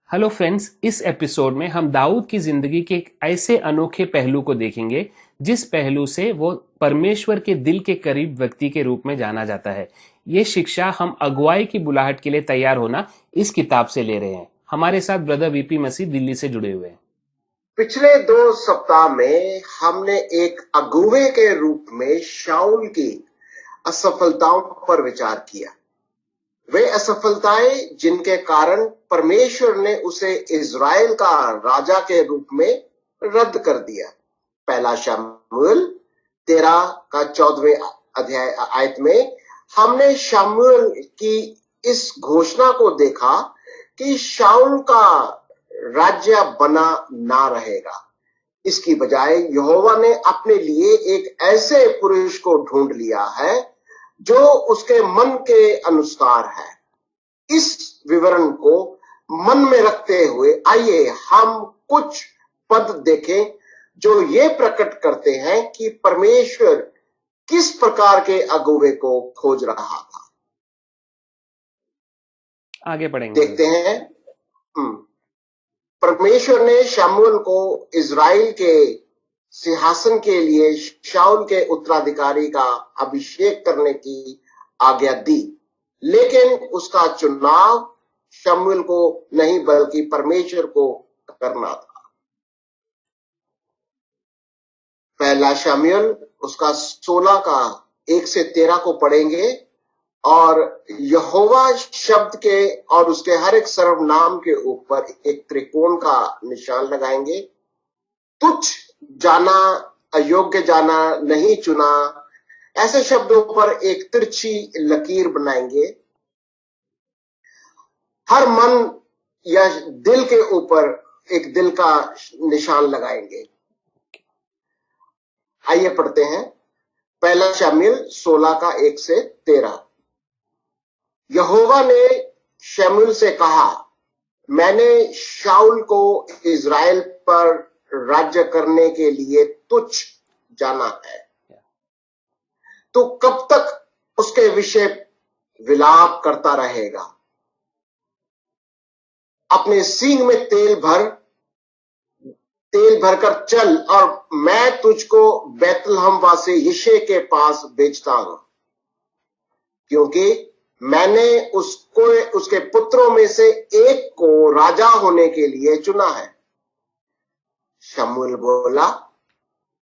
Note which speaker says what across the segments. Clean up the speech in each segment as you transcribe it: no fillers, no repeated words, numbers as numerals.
Speaker 1: Hello friends, इस episode में हम दाऊद की जिंदगी के एक ऐसे अनोखे पहलू को देखेंगे जिस पहलू से वो परमेश्वर के दिल के करीब व्यक्ति के रूप में जाना जाता है। ये शिक्षा हम अगुवाई की बुलाहट के लिए तैयार होना इस किताब से ले रहे हैं। हमारे साथ ब्रदर वीपी मसीह दिल्ली से जुड़े हुए हैं।
Speaker 2: पिछले 2 सप्ताह में हमने एक अगुवे के रूप में शाऊल की असफलताओं पर विचार किया। वे असफलताएं जिनके कारण परमेश्वर ने उसे इज़राइल का राजा के रूप में रद्द कर दिया। पहला शमूएल 13 का 14वें अध्याय आयत में हमने शमूएल की इस घोषणा को देखा कि शाऊल का राज्य बना ना रहेगा। इसकी बजाय यहोवा ने अपने लिए एक ऐसे पुरुष को ढूंढ लिया है जो उसके मन के अनुसार है। इस विवरण को मन में रखते हुए आइए हम कुछ पद देखें जो ये प्रकट करते हैं कि परमेश्वर किस प्रकार के अगुवे को खोज रहा था।
Speaker 1: आगे बढ़ेंगे।
Speaker 2: देखते हैं। परमेश्वर ने शमूएल को इज़राइल के सिंहासन के लिए शाऊल के उत्तराधिकारी का अभिषेक करने की आज्ञा दी, लेकिन उसका चुनाव शमूएल को नहीं बल्कि परमेश्वर को करना था। पहला शमूएल उसका 16 का 1 से 13 को पढ़ेंगे और यहोवा शब्द के और उसके हर एक सर्वनाम के ऊपर एक त्रिकोण का निशान लगाएंगे। तुच्छ जाना, अयोग्य जाना, नहीं चुना, ऐसे शब्दों पर एक तिरछी लकीर बनाएंगे। हर मन या दिल के ऊपर एक दिल का निशान लगाएंगे। आइए पढ़ते हैं। पहला शमूएल 16 का 1 से 13। यहोवा ने शमूएल से कहा, मैंने शाऊल को इज़राइल पर राज्य करने के लिए तुच्छ जाना है। तो कब तक उसके विषय विलाप करता रहेगा? अपने सींग में तेल भरकर चल और मैं तुझको बैतलहम वासी यिशै के पास भेजता हूं, क्योंकि मैंने उसको उसके पुत्रों में से एक को राजा होने के लिए चुना है। शमूएल बोला,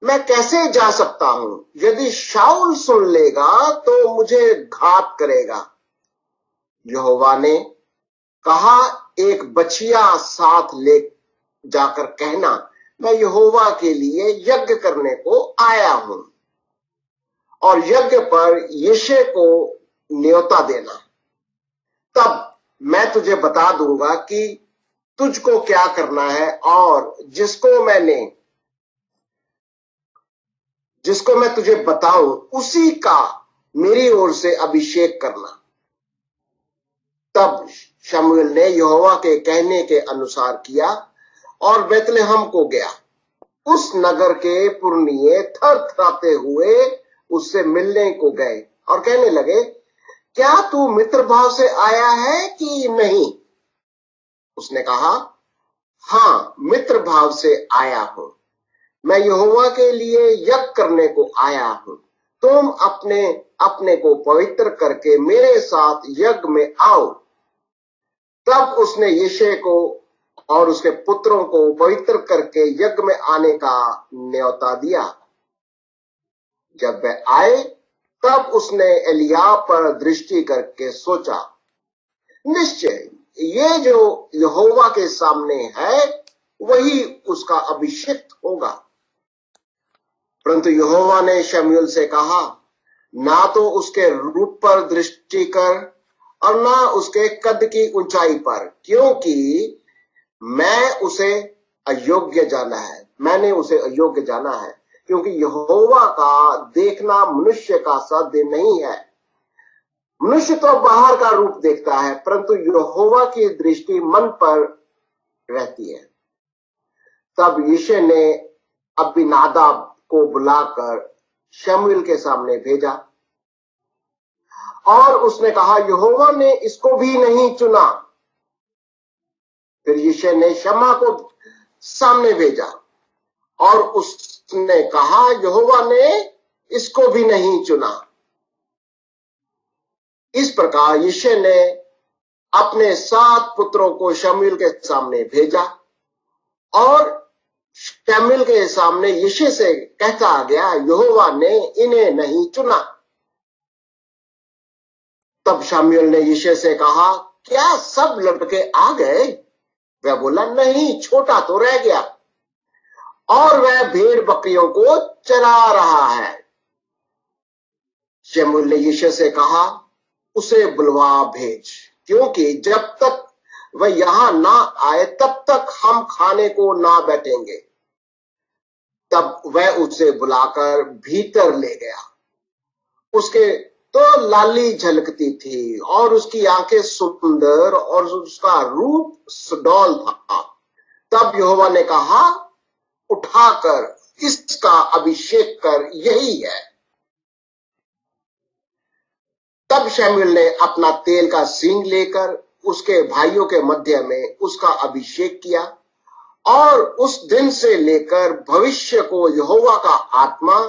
Speaker 2: मैं कैसे जा सकता हूं? यदि शाऊल सुन लेगा तो मुझे घात करेगा। यहोवा ने कहा, एक बछिया साथ ले जाकर कहना, मैं यहोवा के लिए यज्ञ करने को आया हूं, और यज्ञ पर यिशै को न्योता देना। तब मैं तुझे बता दूंगा कि तुझको क्या करना है, और जिसको मैं तुझे बताऊं उसी का मेरी ओर से अभिषेक करना। तब शमूएल ने यहोवा के कहने के अनुसार किया और बैतलहम को गया। उस नगर के पुरनिये थरथराते हुए उससे मिलने को गए और कहने लगे, क्या तू मित्र भाव से आया है कि नहीं? उसने कहा, हां, मित्र भाव से आया हूं। मैं यहोवा के लिए यज्ञ करने को आया हूं। तुम अपने अपने को पवित्र करके मेरे साथ यज्ञ में आओ। तब उसने यिशै को और उसके पुत्रों को पवित्र करके यज्ञ में आने का न्योता दिया। जब वे आए तब उसने एलियाब पर दृष्टि करके सोचा, निश्चय ये जो यहोवा के सामने है वही उसका अभिषिक्त होगा। परंतु यहोवा ने शमूएल से कहा, ना तो उसके रूप पर दृष्टि कर और ना उसके कद की ऊंचाई पर, क्योंकि मैंने उसे अयोग्य जाना है, क्योंकि यहोवा का देखना मनुष्य का साध्य नहीं है। मनुष्य तो बाहर का रूप देखता है, परंतु यहोवा की दृष्टि मन पर रहती है। तब यिशै ने अबीनादाब को बुलाकर शमूएल के सामने भेजा और उसने कहा, यहोवा ने इसको भी नहीं चुना फिर यिशै ने शम्मा को सामने भेजा और उसने कहा, यहोवा ने इसको भी नहीं चुना। इस प्रकार यिशै ने अपने 7 पुत्रों को शमूएल के सामने भेजा और शमूएल के सामने यिशै से कहता गया, यहोवा ने इन्हें नहीं चुना। तब शमूएल ने यिशै से कहा, क्या सब लड़के आ गए? वह बोला, नहीं, छोटा तो रह गया और वह भेड़ बकरियों को चरा रहा है। शमूएल ने यिशै से कहा, उसे बुलवा भेज, क्योंकि जब तक वह यहां ना आए तब तक हम खाने को ना बैठेंगे। तब वह उसे बुलाकर भीतर ले गया। उसके तो लाली झलकती थी और उसकी आंखें सुंदर और उसका रूप सुडौल था। तब यहोवा ने कहा, उठाकर इसका अभिषेक कर, यही है। तब शमूएल ने अपना तेल का सींग लेकर उसके भाइयों के मध्य में उसका अभिषेक किया और उस दिन से लेकर भविष्य को यहोवा का आत्मा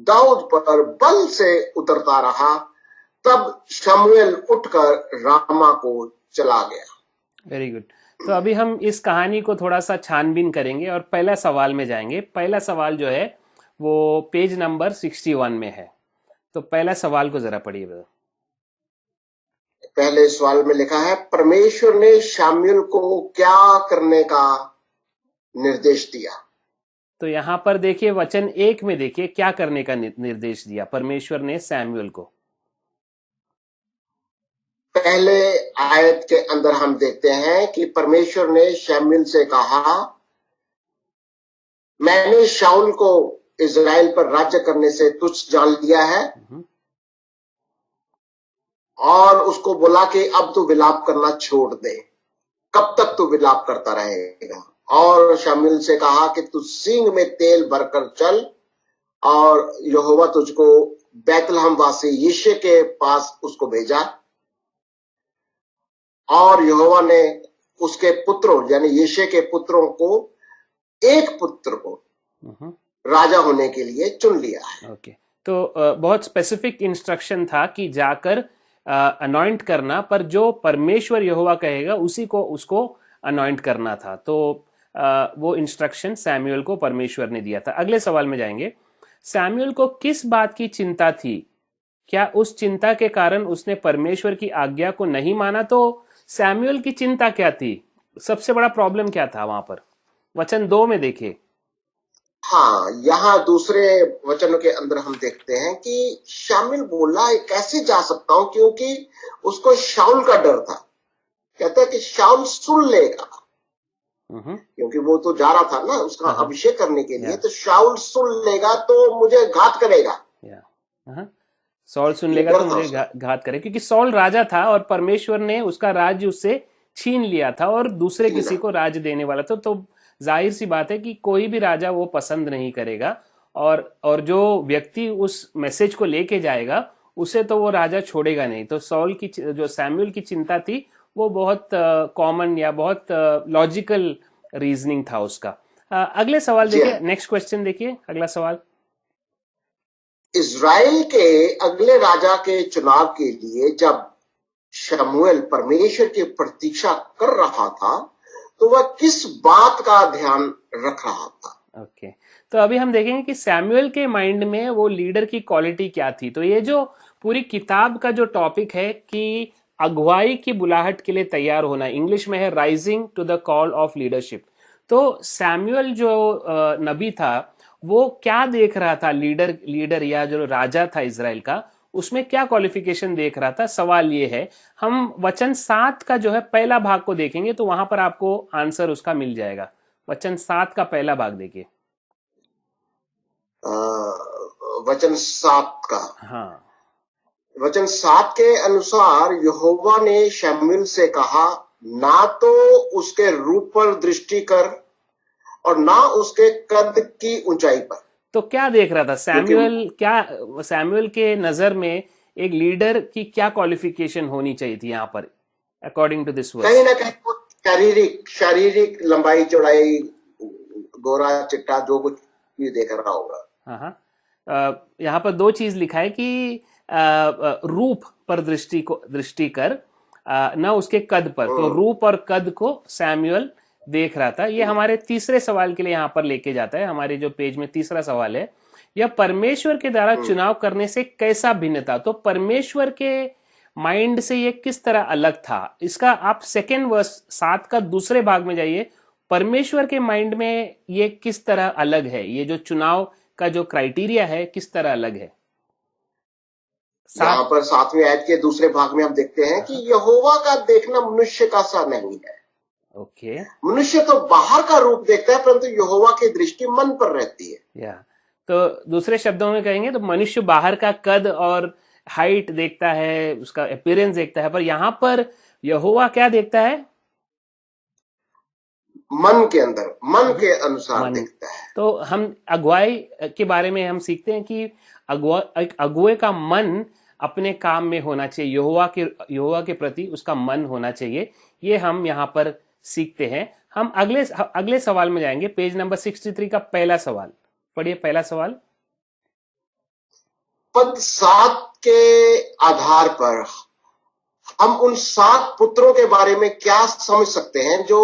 Speaker 2: दाऊद पर बल से उतरता रहा। तब शमूएल उठकर रामा को चला गया।
Speaker 1: Very good. तो अभी हम इस कहानी को थोड़ा सा छानबीन करेंगे और पहला सवाल में जाएंगे। पहला सवाल जो है वो पेज नंबर 61 में है। तो पहला सवाल को जरा पढ़िए ब्रदर।
Speaker 2: पहले सवाल में लिखा है, परमेश्वर ने शमूएल को क्या करने का निर्देश दिया?
Speaker 1: तो यहाँ पर देखिए वचन 1 में देखिए क्या करने का निर्देश दिया परमेश्वर ने शमूएल को।
Speaker 2: पहले आयत के अंदर हम देखते हैं कि परमेश्वर ने शमूएल से कहा, मैंने शाऊल को इजराइल पर राज्य करने से तुच्छ जान लिया है और उसको बोला कि अब तू विलाप करना छोड़ दे। कब तक तू विलाप करता रहेगा? और शमूएल से कहा कि तू सींग में तेल भरकर चल और यहोवा तुझको बैतलहम वासी यिशै के पास उसको भेजा। और यहोवा ने उसके पुत्रों यानी यिशै के पुत्रों को, एक पुत्र को राजा होने के लिए चुन लिया है।
Speaker 1: ओके। तो बहुत स्पेसिफिक इंस्ट्रक्शन था कि जाकर अनॉइंट करना, पर जो परमेश्वर यहोवा कहेगा उसी को उसको अनॉइंट करना था। तो वो इंस्ट्रक्शन शमूएल को परमेश्वर ने दिया था। अगले सवाल में जाएंगे। शमूएल को किस बात की चिंता थी? क्या उस चिंता के कारण उसने परमेश्वर की आज्ञा को नहीं माना? तो शमूएल की चिंता क्या थी? सबसे बड़ा प्रॉब्लम क्या था वहां पर? वचन 2 में देखिए।
Speaker 2: हाँ, यहाँ दूसरे वचनों के अंदर हम देखते हैं कि शमूएल बोला, कैसे जा सकता हूं, क्योंकि उसको शाऊल का डर था। कहता है कि शाऊल सुन लेगा, क्योंकि वो तो जा रहा था ना उसका अभिषेक करने के लिए, तो शाऊल सुन लेगा तो मुझे घात करेगा।
Speaker 1: सौल सुन लेगा तो मुझे घात करे, क्योंकि सौल राजा था और परमेश्वर ने उसका राज्य उससे छीन लिया था और दूसरे किसी को राज्य देने वाला था। तो जाहिर सी बात है कि कोई भी राजा वो पसंद नहीं करेगा और जो व्यक्ति उस मैसेज को लेके जाएगा उसे तो वो राजा छोड़ेगा नहीं। तो सौल की जो शमूएल की चिंता थी वो बहुत कॉमन या बहुत लॉजिकल रीजनिंग था उसका। अगले सवाल देखिए, नेक्स्ट क्वेश्चन देखिए, अगला सवाल।
Speaker 2: इजराइल के अगले राजा के चुनाव के लिए जब शमूएल परमेश्वर की प्रतीक्षा कर रहा था तो वह किस बात का ध्यान रख रहा था?
Speaker 1: ओके। तो अभी हम देखेंगे कि शमूएल के माइंड में वो लीडर की क्वालिटी क्या थी। तो ये जो पूरी किताब का जो टॉपिक है कि अगुवाई की बुलाहट के लिए तैयार होना, इंग्लिश में है rising to the call of leadership. तो शमूएल जो नबी था वो क्या देख रहा था? लीडर या जो राजा था इजराइल का, उसमें क्या क्वालिफिकेशन देख रहा था? सवाल ये है। हम वचन 7 का जो है पहला भाग को देखेंगे तो वहां पर आपको आंसर उसका मिल जाएगा। वचन 7 का पहला भाग देखिए।
Speaker 2: वचन 7 का,
Speaker 1: हाँ,
Speaker 2: वचन 7 के अनुसार यहोवा ने शमूएल से कहा, ना तो उसके रूप पर दृष्टि कर और ना उसके कद की ऊंचाई पर। तो
Speaker 1: क्या देख रहा था शमूएल के नजर में एक लीडर की क्या क्वालिफिकेशन होनी चाहिए थी यहाँ पर अकॉर्डिंग टू दिस वर्स?
Speaker 2: कहीं ना कहीं वो शारीरिक शारीरिक लंबाई चौड़ाई, गोरा चिट्टा जो कुछ भी देख रहा होगा।
Speaker 1: हाँ हाँ। यहाँ पर दो चीज लिखा है कि रूप पर दृष्टि कर, न उसके कद पर। तो रूप और कद को सैमुअल देख रहा था। ये हमारे तीसरे सवाल के लिए यहाँ पर लेके जाता है। हमारे जो पेज में तीसरा सवाल है, यह परमेश्वर के द्वारा चुनाव करने से कैसा भिन्न था। तो परमेश्वर के माइंड से ये किस तरह अलग था, इसका आप सेकेंड वर्स 7 का दूसरे भाग में जाइए। परमेश्वर के माइंड में ये किस तरह अलग है, ये जो चुनाव का जो क्राइटेरिया है किस तरह अलग है।
Speaker 2: यहाँ पर 7वें आयत के दूसरे भाग में हम देखते हैं कि यहोवा का देखना मनुष्य का सा नहीं है।
Speaker 1: ओके।
Speaker 2: मनुष्य तो बाहर का रूप देखता है, परंतु यहोवा की दृष्टि मन पर रहती है।
Speaker 1: या तो दूसरे शब्दों में कहेंगे तो मनुष्य बाहर का कद और हाइट देखता है, उसका अपीयरेंस देखता है, पर यहाँ पर यहोवा क्या देखता है,
Speaker 2: मन के अंदर, मन के अनुसार देखता है।
Speaker 1: तो हम अगुवाई के बारे में हम सीखते हैं कि अगुए का मन अपने काम में होना चाहिए, यहोवा के प्रति उसका मन होना चाहिए। ये हम यहाँ पर सीखते हैं। हम अगले सवाल में जाएंगे। पेज नंबर 63 का पहला सवाल पढ़िए। पहला सवाल,
Speaker 2: पद 7 के आधार पर हम उन 7 पुत्रों के बारे में क्या समझ सकते हैं जो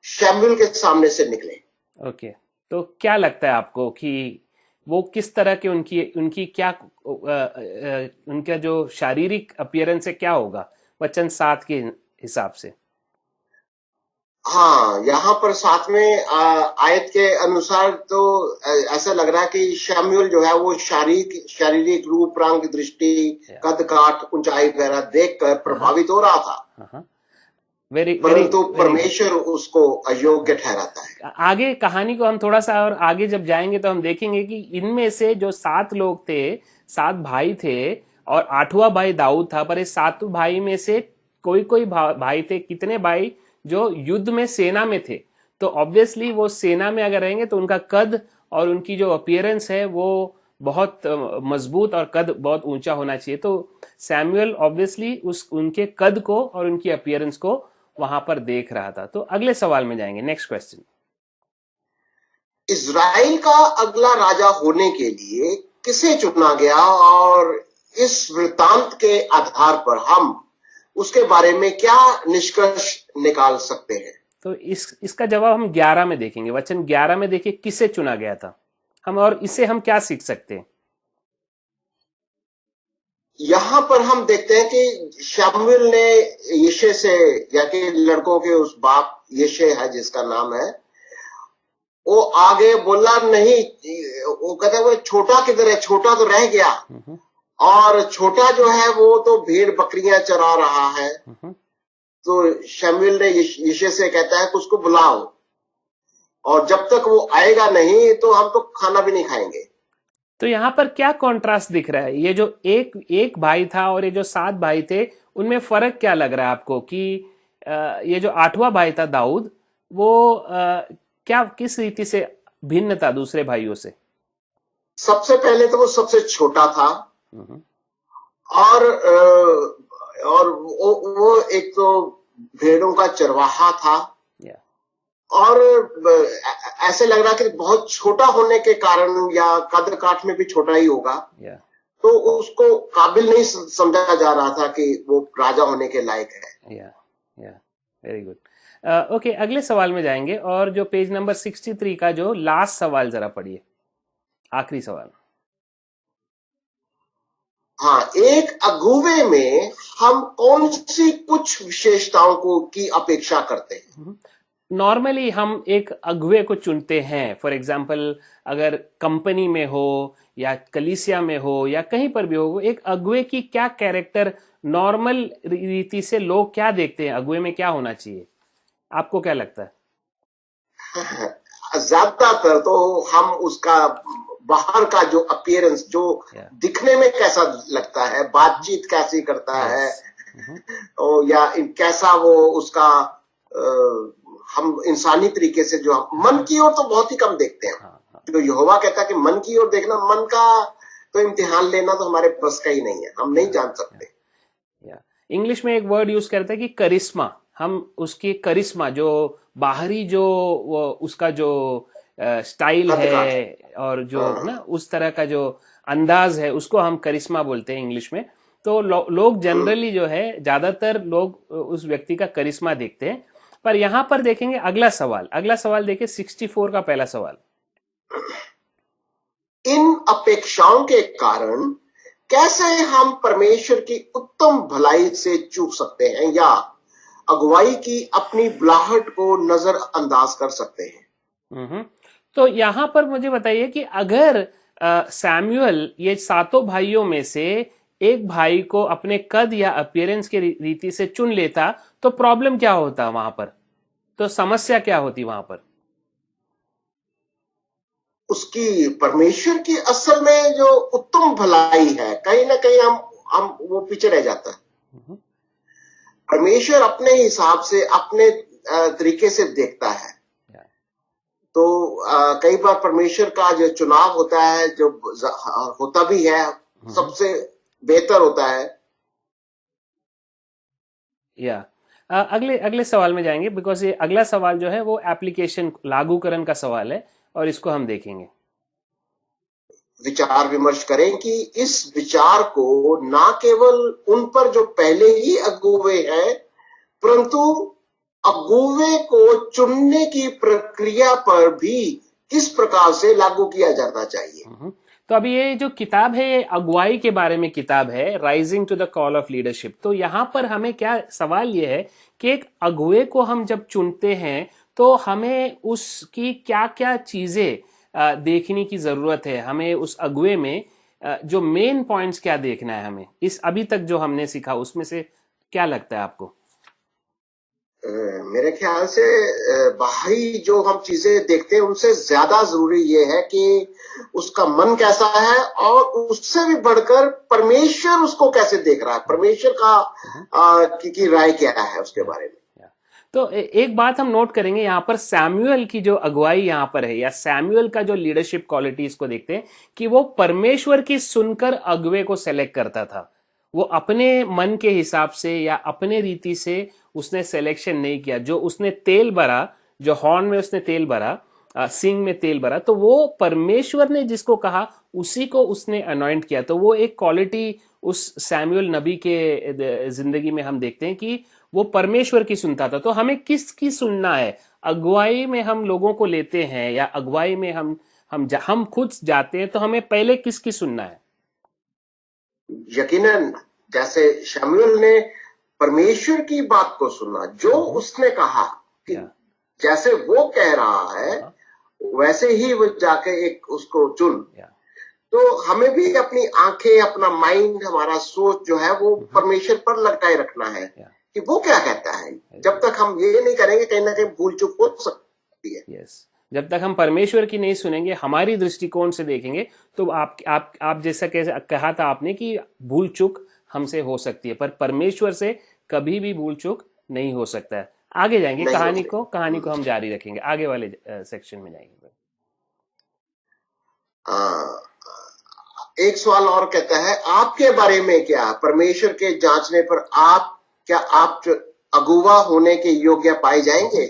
Speaker 2: शमूएल के सामने से निकले।
Speaker 1: ओके। तो क्या लगता है आपको कि वो किस तरह के उनकी क्या उनका जो शारीरिक अपीयरेंस है क्या होगा वचन 7 के हिसाब से।
Speaker 2: हाँ, यहाँ पर 7वें आयत के अनुसार तो ऐसा लग रहा है कि शमूएल जो है वो शारीरिक रूप, रंग, दृष्टि, कद काठ, ऊंचाई वगैरह देखकर प्रभावित हो रहा था। परंतु परमेश्वर उसको अयोग्य ठहराता है।
Speaker 1: आगे कहानी को हम थोड़ा सा और आगे जब जाएंगे तो हम देखेंगे कि इनमें से जो 7 लोग थे, 7 भाई थे और 8वां भाई दाऊद था, पर इस 7 भाई में से कोई भाई थे, कितने भाई जो युद्ध में सेना में थे। तो ऑब्वियसली वो सेना में अगर रहेंगे तो उनका कद और उनकी जो अपीयरेंस है वो बहुत मजबूत और कद बहुत ऊंचा होना चाहिए। तो सैमुअल ऑब्वियसली उनके कद को और उनकी अपीयरेंस को वहां पर देख रहा था। तो अगले सवाल में जाएंगे। नेक्स्ट क्वेश्चन,
Speaker 2: इज़राइल का अगला राजा होने के लिए किसे चुना गया और इस वृत्तांत के आधार पर हम उसके बारे में क्या निष्कर्ष निकाल सकते हैं।
Speaker 1: तो इसका जवाब हम 11 में देखेंगे। वचन 11 में देखिए किसे चुना गया था हम, और इससे हम क्या सीख सकते हैं।
Speaker 2: यहां पर हम देखते हैं कि शमूएल ने यिशै से, या कि लड़कों के उस बाप यिशै है जिसका नाम है, वो आगे बोला नहीं। वो कहता है वो छोटा किधर है, छोटा तो रह गया, और छोटा जो है वो तो भेड़ बकरियां चरा रहा है। तो शमूएल ने यिशै से कहता है कि उसको बुलाओ, और जब तक वो आएगा नहीं तो हम तो खाना भी नहीं खाएंगे।
Speaker 1: तो यहाँ पर क्या कॉन्ट्रास्ट दिख रहा है, ये जो एक भाई था और ये जो 7 भाई थे, उनमें फर्क क्या लग रहा है आपको कि ये जो 8वां भाई था दाऊद, वो क्या किस रीति से भिन्न था दूसरे भाइयों से।
Speaker 2: सबसे पहले तो वो सबसे छोटा था, और वो एक तो भेड़ों का चरवाहा था, और ऐसे लग रहा कि बहुत छोटा होने के कारण, या कद काठ में भी छोटा ही होगा, तो उसको काबिल नहीं समझा जा रहा था कि वो राजा होने के लायक है।
Speaker 1: Very good. ओके, अगले सवाल में जाएंगे, और जो पेज नंबर 63 का जो लास्ट सवाल जरा पढ़िए, आखिरी सवाल।
Speaker 2: हाँ, एक अगुवे में हम कौन सी कुछ विशेषताओं को की अपेक्षा करते हैं।
Speaker 1: नॉर्मली हम एक अगुवे को चुनते हैं। फॉर एग्जाम्पल, अगर कंपनी में हो या कलीसिया में हो या कहीं पर भी हो, एक अगुवे की क्या कैरेक्टर नॉर्मल रीति से लोग क्या देखते हैं, अगुवे में क्या होना चाहिए, आपको क्या लगता है।
Speaker 2: ज्यादातर तो हम उसका बाहर का जो अपीयरेंस, जो दिखने में कैसा लगता है, बातचीत कैसी करता है, और या कैसा वो उसका हम इंसानी तरीके से, जो मन की ओर तो बहुत ही कम देखते हैं। जो यहोवा कहता है कि मन की ओर देखना, मन का तो इम्तिहान लेना तो हमारे बस का ही नहीं है, हम नहीं जान सकते।
Speaker 1: इंग्लिश में एक वर्ड यूज करते हैं कि करिश्मा, हम उसकी करिश्मा, जो बाहरी जो वो उसका जो स्टाइल
Speaker 2: कद
Speaker 1: है
Speaker 2: काठ।
Speaker 1: और जो
Speaker 2: हाँ।
Speaker 1: ना उस तरह का जो अंदाज है, उसको हम करिश्मा बोलते हैं इंग्लिश में। तो लोग जनरली जो है, ज्यादातर लोग उस व्यक्ति का करिश्मा देखते हैं। पर यहां पर देखेंगे अगला सवाल देखिए, 64 का पहला सवाल।
Speaker 2: इन अपेक्षाओं के कारण कैसे हम परमेश्वर की उत्तम भलाई से चूक सकते हैं या अगुवाई की अपनी बुलाहट को नजरअंदाज कर सकते हैं।
Speaker 1: तो यहां पर मुझे बताइए कि अगर सैमुअल ये सातों भाइयों में से एक भाई को अपने कद या अपीयरेंस के रीति से चुन लेता, तो प्रॉब्लम क्या होता वहां पर? तो समस्या क्या होती वहां पर?
Speaker 2: उसकी परमेश्वर की असल में जो उत्तम भलाई है, कहीं ना कहीं हम वो पीछे रह जाता है। परमेश्वर अपने हिसाब से, अपने तरीके से देखता है। तो कई बार परमेश्वर का जो चुनाव होता है, जो होता भी है, सबसे बेहतर होता है।
Speaker 1: या अगले अगले सवाल में जाएंगे, बिकॉज ये अगला सवाल जो है वो एप्लीकेशन, लागूकरण का सवाल है, और इसको हम देखेंगे।
Speaker 2: विचार विमर्श करें कि इस विचार को ना केवल उन पर जो पहले ही अगुवे हैं, परंतु अगुवे को चुनने की प्रक्रिया पर भी किस प्रकार से लागू किया जाना चाहिए।
Speaker 1: तो अभी ये जो किताब है, ये अगुवाई के बारे में किताब है, rising to the call of leadership. तो यहां पर हमें क्या सवाल ये है कि एक अगुवे को हम जब चुनते हैं, तो हमें उसकी क्या क्या चीजें देखने की जरूरत है। हमें उस अगुवे में जो मेन पॉइंट्स क्या देखना है हमें, इस अभी तक जो हमने सीखा उसमें से क्या लगता है आपको?
Speaker 2: मेरे ख्याल से बाहरी जो हम चीजें देखते हैं, उनसे ज्यादा जरूरी ये है कि उसका मन कैसा है, और उससे भी बढ़कर परमेश्वर उसको कैसे देख रहा है, परमेश्वर का की राय क्या है उसके बारे में।
Speaker 1: तो एक बात हम नोट करेंगे यहाँ पर, सैमुअल की जो अगुवाई यहाँ पर है, या सैमुअल का जो लीडरशिप क्वालिटीज को देखते हैं कि वो परमेश्वर की सुनकर अगुवे को सेलेक्ट करता था। वो अपने मन के हिसाब से या अपने रीति से उसने सिलेक्शन नहीं किया। जो उसने तेल भरा, जो हॉर्न में उसने तेल भरा, सिंग में तेल भरा, तो वो परमेश्वर ने जिसको कहा उसी को उसने अनॉइंट किया। तो वो एक क्वालिटी उस सैमुअल नबी के जिंदगी में हम देखते हैं कि वो परमेश्वर की सुनता था। तो हमें किसकी सुनना है? अगुवाई में हम लोगों को लेते हैं, या अगुवाई में हम खुद जाते हैं, तो हमें पहले किसकी सुनना है?
Speaker 2: यकीनन जैसे शमूएल ने परमेश्वर की बात को सुना, जो उसने कहा कि जैसे वो कह रहा है वैसे ही वो जाके एक उसको चुन। तो हमें भी अपनी आंखें, अपना माइंड, हमारा सोच जो है वो परमेश्वर पर लटकाए रखना है कि वो क्या कहता है। जब तक हम ये नहीं करेंगे, कहीं ना कहीं भूल चूक हो सकती है।
Speaker 1: यस, जब तक हम परमेश्वर की नहीं सुनेंगे, हमारी दृष्टिकोण से देखेंगे, तो आप जैसा कहा था आपने कि भूल चूक हमसे हो सकती है, पर परमेश्वर से कभी भी भूल चूक नहीं हो सकता है। आगे जाएंगे, कहानी को हम जारी रखेंगे, आगे वाले सेक्शन में जाएंगे।
Speaker 2: एक सवाल और कहता है, आपके बारे में क्या, परमेश्वर के जांचने पर आप अगुवा होने के योग्य पाए जाएंगे?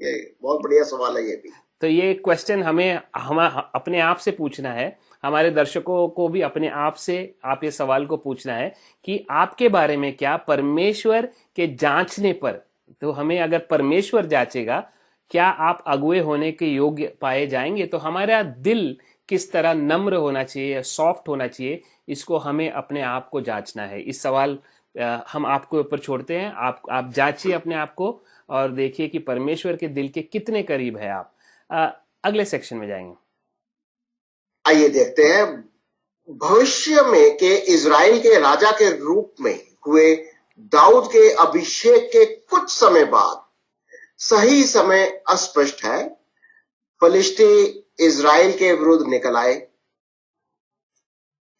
Speaker 2: ये बहुत बढ़िया सवाल है ये भी।
Speaker 1: तो ये क्वेश्चन हमें अपने आप से पूछना है, हमारे दर्शकों को भी अपने आप से आप ये सवाल को पूछना है कि आपके बारे में क्या, परमेश्वर के जांचने पर, तो हमें अगर परमेश्वर जांचेगा, क्या आप अगुवे होने के योग्य पाए जाएंगे? तो हमारा दिल किस तरह नम्र होना चाहिए, सॉफ्ट होना चाहिए, इसको हमें अपने आप को जांचना है। इस सवाल हम आपको ऊपर छोड़ते हैं। आप जांचिए अपने आप को और देखिए कि परमेश्वर के दिल के कितने करीब है आप। अगले सेक्शन में जाएंगे।
Speaker 2: आइए देखते हैं, भविष्य में के इजराइल के राजा के रूप में हुए दाऊद के अभिषेक के कुछ समय बाद, सही समय अस्पष्ट है, फलिस्ती इजराइल के विरुद्ध निकल आए।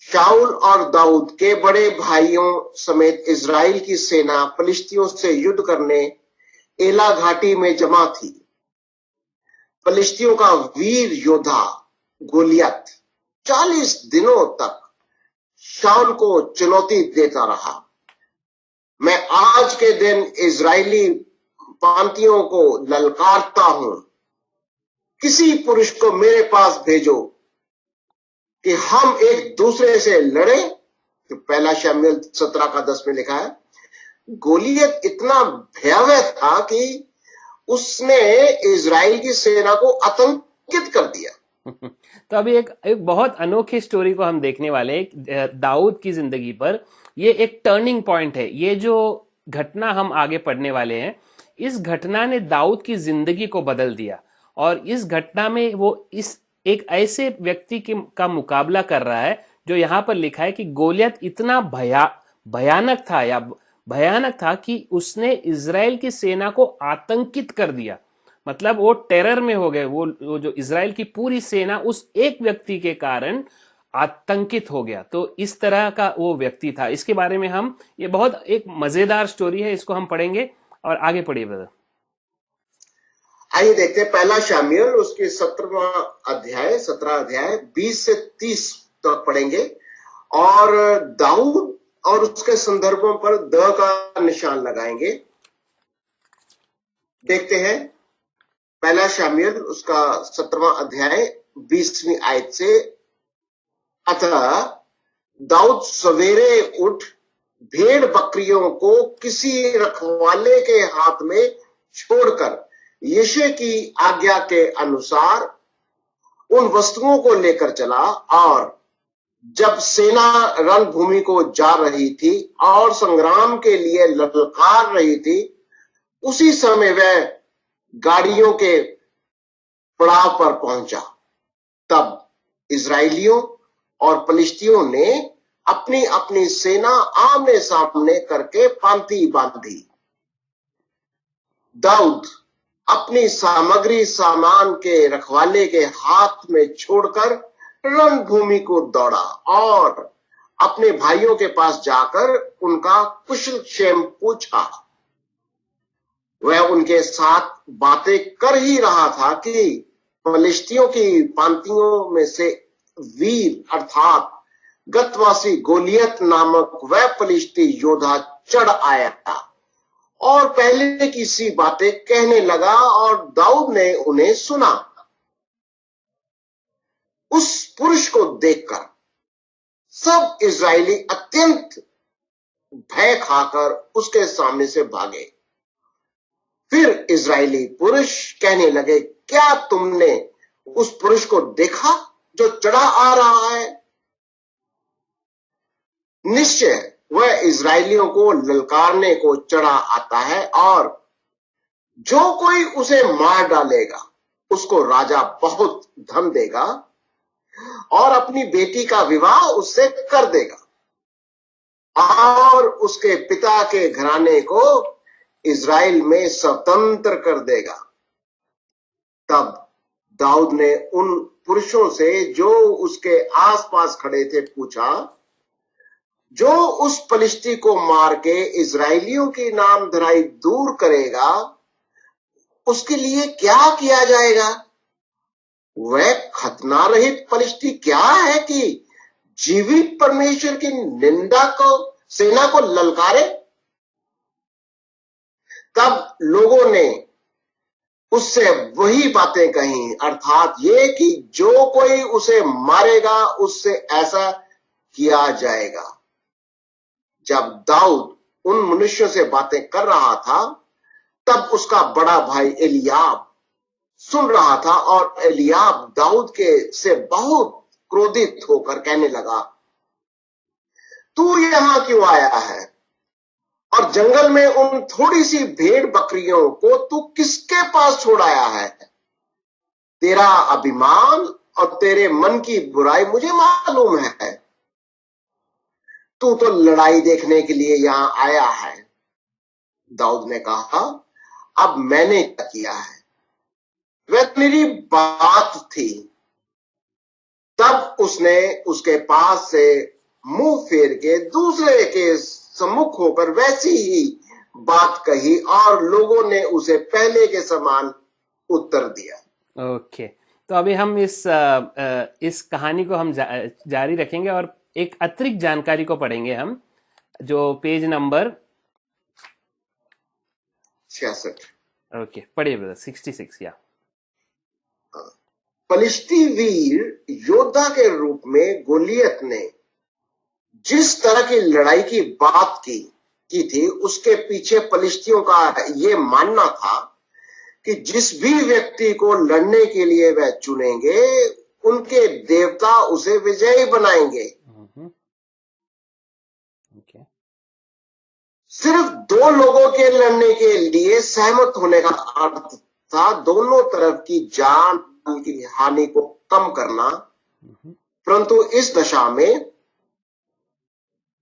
Speaker 2: शाऊल और दाऊद के बड़े भाइयों समेत इजराइल की सेना फलिस्तियों से युद्ध करने एला घाटी में जमा थी। फलिस्तियों का वीर योद्धा गोलियत 40 दिनों तक शाऊल को चुनौती देता रहा। मैं आज के दिन इजरायली पांतियों को ललकारता हूं, किसी पुरुष को मेरे पास भेजो कि हम एक दूसरे से लड़े। तो पहला शमूएल 17:10 में लिखा है, गोलियत इतना भयावह था कि उसने इजराइल की सेना को आतंकित कर दिया।
Speaker 1: तो अभी एक बहुत अनोखी स्टोरी को हम देखने वाले हैं दाऊद की जिंदगी पर। ये एक टर्निंग पॉइंट है। ये जो घटना हम आगे पढ़ने वाले हैं, इस घटना ने दाऊद की जिंदगी को बदल दिया। और इस घटना में वो इस एक ऐसे व्यक्ति का मुकाबला कर रहा है जो यहाँ पर लिखा है कि गोलियत इतना भयानक था कि उसने इजराइल की सेना को आतंकित कर दिया। मतलब वो टेरर में हो गए। वो जो इजराइल की पूरी सेना उस एक व्यक्ति के कारण आतंकित हो गया। तो इस तरह का वो व्यक्ति था। इसके बारे में हम, ये बहुत एक मजेदार स्टोरी है, इसको हम पढ़ेंगे। और आगे पढ़िए ब्रदर।
Speaker 2: आइए देखते हैं पहला शमूएल उसके 17 अध्याय 20 से 30 तक पढ़ेंगे। और दाऊद और उसके संदर्भों पर द का निशान लगाएंगे। देखते हैं पहला शमूएल उसका 17वां अध्याय 20वीं आयत से, अतः दाऊद सवेरे उठ भेड़ बकरियों को किसी रखवाले के हाथ में छोड़कर यिशै की आज्ञा के अनुसार उन वस्तुओं को लेकर चला। और जब सेना रणभूमि को जा रही थी और संग्राम के लिए ललकार रही थी, उसी समय वह गाड़ियों के पड़ाव पर पहुंचा। तब इजराइलियों और फलिश्तियों ने अपनी अपनी सेना आमने सामने करके पांति बांधी। दाऊद अपनी सामग्री सामान के रखवाले के हाथ में छोड़कर रणभूमि को दौड़ा और अपने भाइयों के पास जाकर उनका कुशल क्षेम पूछा। वह उनके साथ बातें कर ही रहा था कि फलिश्तियों की पांतियों में से वीर अर्थात गतवासी गोलियत नामक वह फलिश्ती योद्धा चढ़ आया था और पहले की सी बातें कहने लगा। और दाऊद ने उन्हें सुना। उस पुरुष को देखकर सब इजरायली अत्यंत भय खाकर उसके सामने से भागे। फिर इजरायली पुरुष कहने लगे, क्या तुमने उस पुरुष को देखा जो चढ़ा आ रहा है? निश्चय वह इजरायलियों को ललकारने को चढ़ा आता है, और जो कोई उसे मार डालेगा उसको राजा बहुत धन देगा और अपनी बेटी का विवाह उससे कर देगा और उसके पिता के घराने को इजराइल में स्वतंत्र कर देगा। तब दाऊद ने उन पुरुषों से जो उसके आसपास खड़े थे पूछा, जो उस फलिश्ती को मार के इजराइलियों की नाम धराई दूर करेगा, उसके लिए क्या किया जाएगा? वह खतना रहित फलिश्ती क्या है कि जीवित परमेश्वर की निंदा को सेना को ललकारे? तब लोगों ने उससे वही बातें कही, अर्थात ये कि जो कोई उसे मारेगा उससे ऐसा किया जाएगा। जब दाऊद उन मनुष्यों से बातें कर रहा था, तब उसका बड़ा भाई एलियाब सुन रहा था। और एलियाब दाऊद के से बहुत क्रोधित होकर कहने लगा, तू यहां क्यों आया है? और जंगल में उन थोड़ी सी भेड़ बकरियों को तू किसके पास छोड़ाया है? तेरा अभिमान और तेरे मन की बुराई मुझे मालूम है। तू तो लड़ाई देखने के लिए यहां आया है। दाऊद ने कहा, अब मैंने क्या किया है? वह मेरी बात थी। तब उसने उसके पास से मुंह फेर के दूसरे के सम्मुख होकर वैसी ही बात कही, और लोगों ने उसे पहले के समान उत्तर दिया।
Speaker 1: ओके, तो अभी हम इस कहानी को हम जारी रखेंगे और एक अतिरिक्त जानकारी को पढ़ेंगे हम, जो पेज नंबर
Speaker 2: 66
Speaker 1: ओके, पढ़िए ब्रदर। 66 या।
Speaker 2: फलिश्ती वीर योद्धा के रूप में गोलियत ने जिस तरह की लड़ाई की बात की थी, उसके पीछे फलिश्तियों का ये मानना था कि जिस भी व्यक्ति को लड़ने के लिए वह चुनेंगे, उनके देवता उसे विजयी बनाएंगे।
Speaker 1: ओके।
Speaker 2: सिर्फ दो लोगों के लड़ने के लिए सहमत होने का अर्थ था दोनों तरफ की जान की हानि को कम करना। परंतु इस दशा में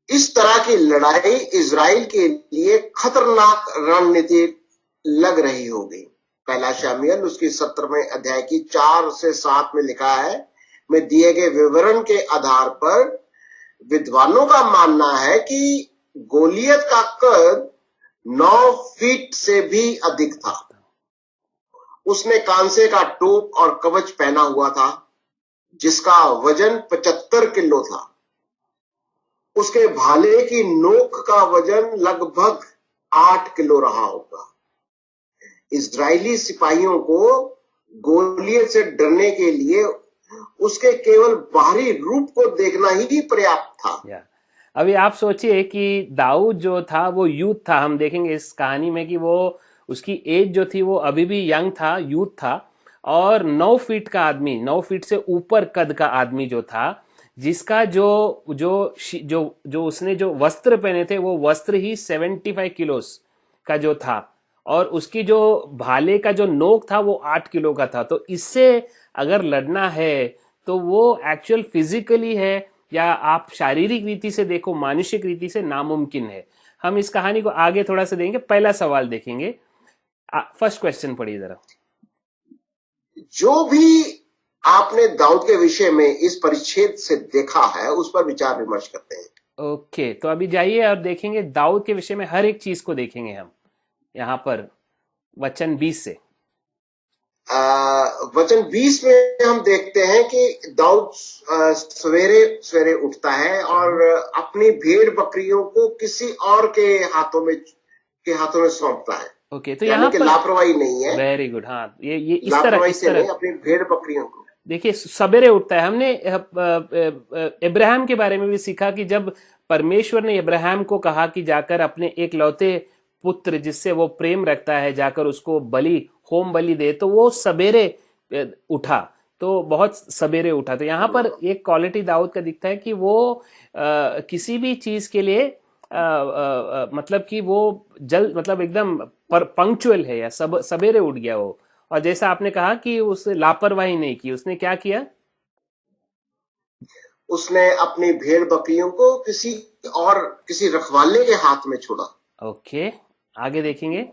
Speaker 2: इस तरह की लड़ाई इजराइल के लिए खतरनाक रणनीति लग रही होगी। पहला शमूएल उसकी 17वें अध्याय की 4 से 7 में लिखा है, में दिए गए विवरण के आधार पर विद्वानों का मानना है कि गोलियत का कद 9 फीट से भी अधिक था। उसने कांसे का टोप और कवच पहना हुआ था जिसका वजन 75 किलो था। उसके भाले की नोक का वजन लगभग 8 किलो रहा होगा। इजरायली सिपाहियों को गोलियत से डरने के लिए उसके केवल बाहरी रूप को देखना ही पर्याप्त था।
Speaker 1: अभी आप सोचिए कि दाऊद जो था वो यूथ था। हम देखेंगे इस कहानी में कि वो उसकी एज जो थी वो अभी भी यंग था, यूथ था। और 9 फीट का आदमी, 9 फीट से ऊपर कद का आदमी जो था, जिसका जो जो जो जो उसने जो वस्त्र पहने थे वो वस्त्र ही 75 किलोस का जो था, और उसकी जो भाले का जो नोक था वो 8 किलो का था। तो इससे अगर लड़ना है तो वो एक्चुअल फिजिकली है या आप शारीरिक रीति से देखो, मानसिक रीति से नामुमकिन है। हम इस कहानी को आगे थोड़ा सा देंगे। पहला सवाल देखेंगे। फर्स्ट क्वेश्चन पढ़िए जरा।
Speaker 2: जो भी आपने दाऊद के विषय में इस परिच्छेद से देखा है उस पर विचार विमर्श करते हैं।
Speaker 1: ओके, तो अभी जाइए और देखेंगे दाऊद के विषय में हर एक चीज को देखेंगे हम यहाँ पर वचन 20 से।
Speaker 2: वचन 20 में हम देखते हैं कि दाऊद सवेरे सवेरे उठता है और अपनी भेड़ बकरियों को किसी और के हाथों में सौंपता है।
Speaker 1: ओके, तो यहाँ पर
Speaker 2: लापरवाही नहीं है।
Speaker 1: Very good. हाँ, ये इस
Speaker 2: लापरवाही से
Speaker 1: तरह
Speaker 2: नहीं, अपनी भेड़ बकरियों को
Speaker 1: देखिए सवेरे उठता है। हमने इब्राहिम के बारे में भी सीखा कि जब परमेश्वर ने इब्राहिम को कहा कि जाकर अपने एक लौते पुत्र जिससे वो प्रेम रखता है जाकर उसको होम बलि दे, तो वो सवेरे उठा, तो बहुत सवेरे उठा। तो यहाँ पर एक क्वालिटी दाऊद का दिखता है कि वो किसी भी चीज के लिए मतलब कि वो मतलब एकदम पंक्चुअल है, या सवेरे उठ गया वो। और जैसा आपने कहा कि उसने लापरवाही नहीं की, उसने क्या किया?
Speaker 2: उसने अपनी भेड़ बकरियों को किसी रखवाले के हाथ में छोड़ा।
Speaker 1: ओके, आगे देखेंगे।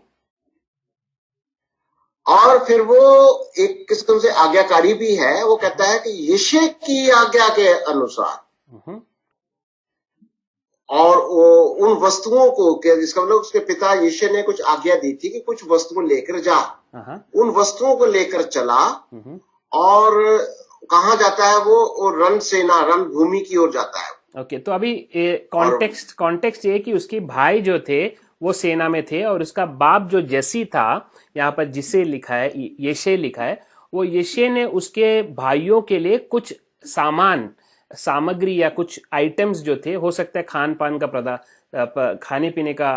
Speaker 2: और फिर वो एक किस्म से आज्ञाकारी भी है। वो कहता है कि यिशै की आज्ञा के अनुसार, और वो उन वस्तुओं को, जिसका मतलब उसके पिता यिशै ने कुछ आज्ञा दी थी कि कुछ वस्तुओं लेकर जा, उन वस्तुओं को लेकर चला। और कहाँ जाता है वो रणभूमि की ओर जाता है।
Speaker 1: ओके, तो अभी कॉन्टेक्स्ट ये कि उसके भाई जो थे वो सेना में थे, और उसका बाप जो जैसी था, यहाँ पर जिसे लिखा है यिशै लिखा है, वो यिशै ने उसके भाइयों के लिए कुछ सामग्री या कुछ आइटम्स जो थे, हो सकता है खान पान का खाने पीने का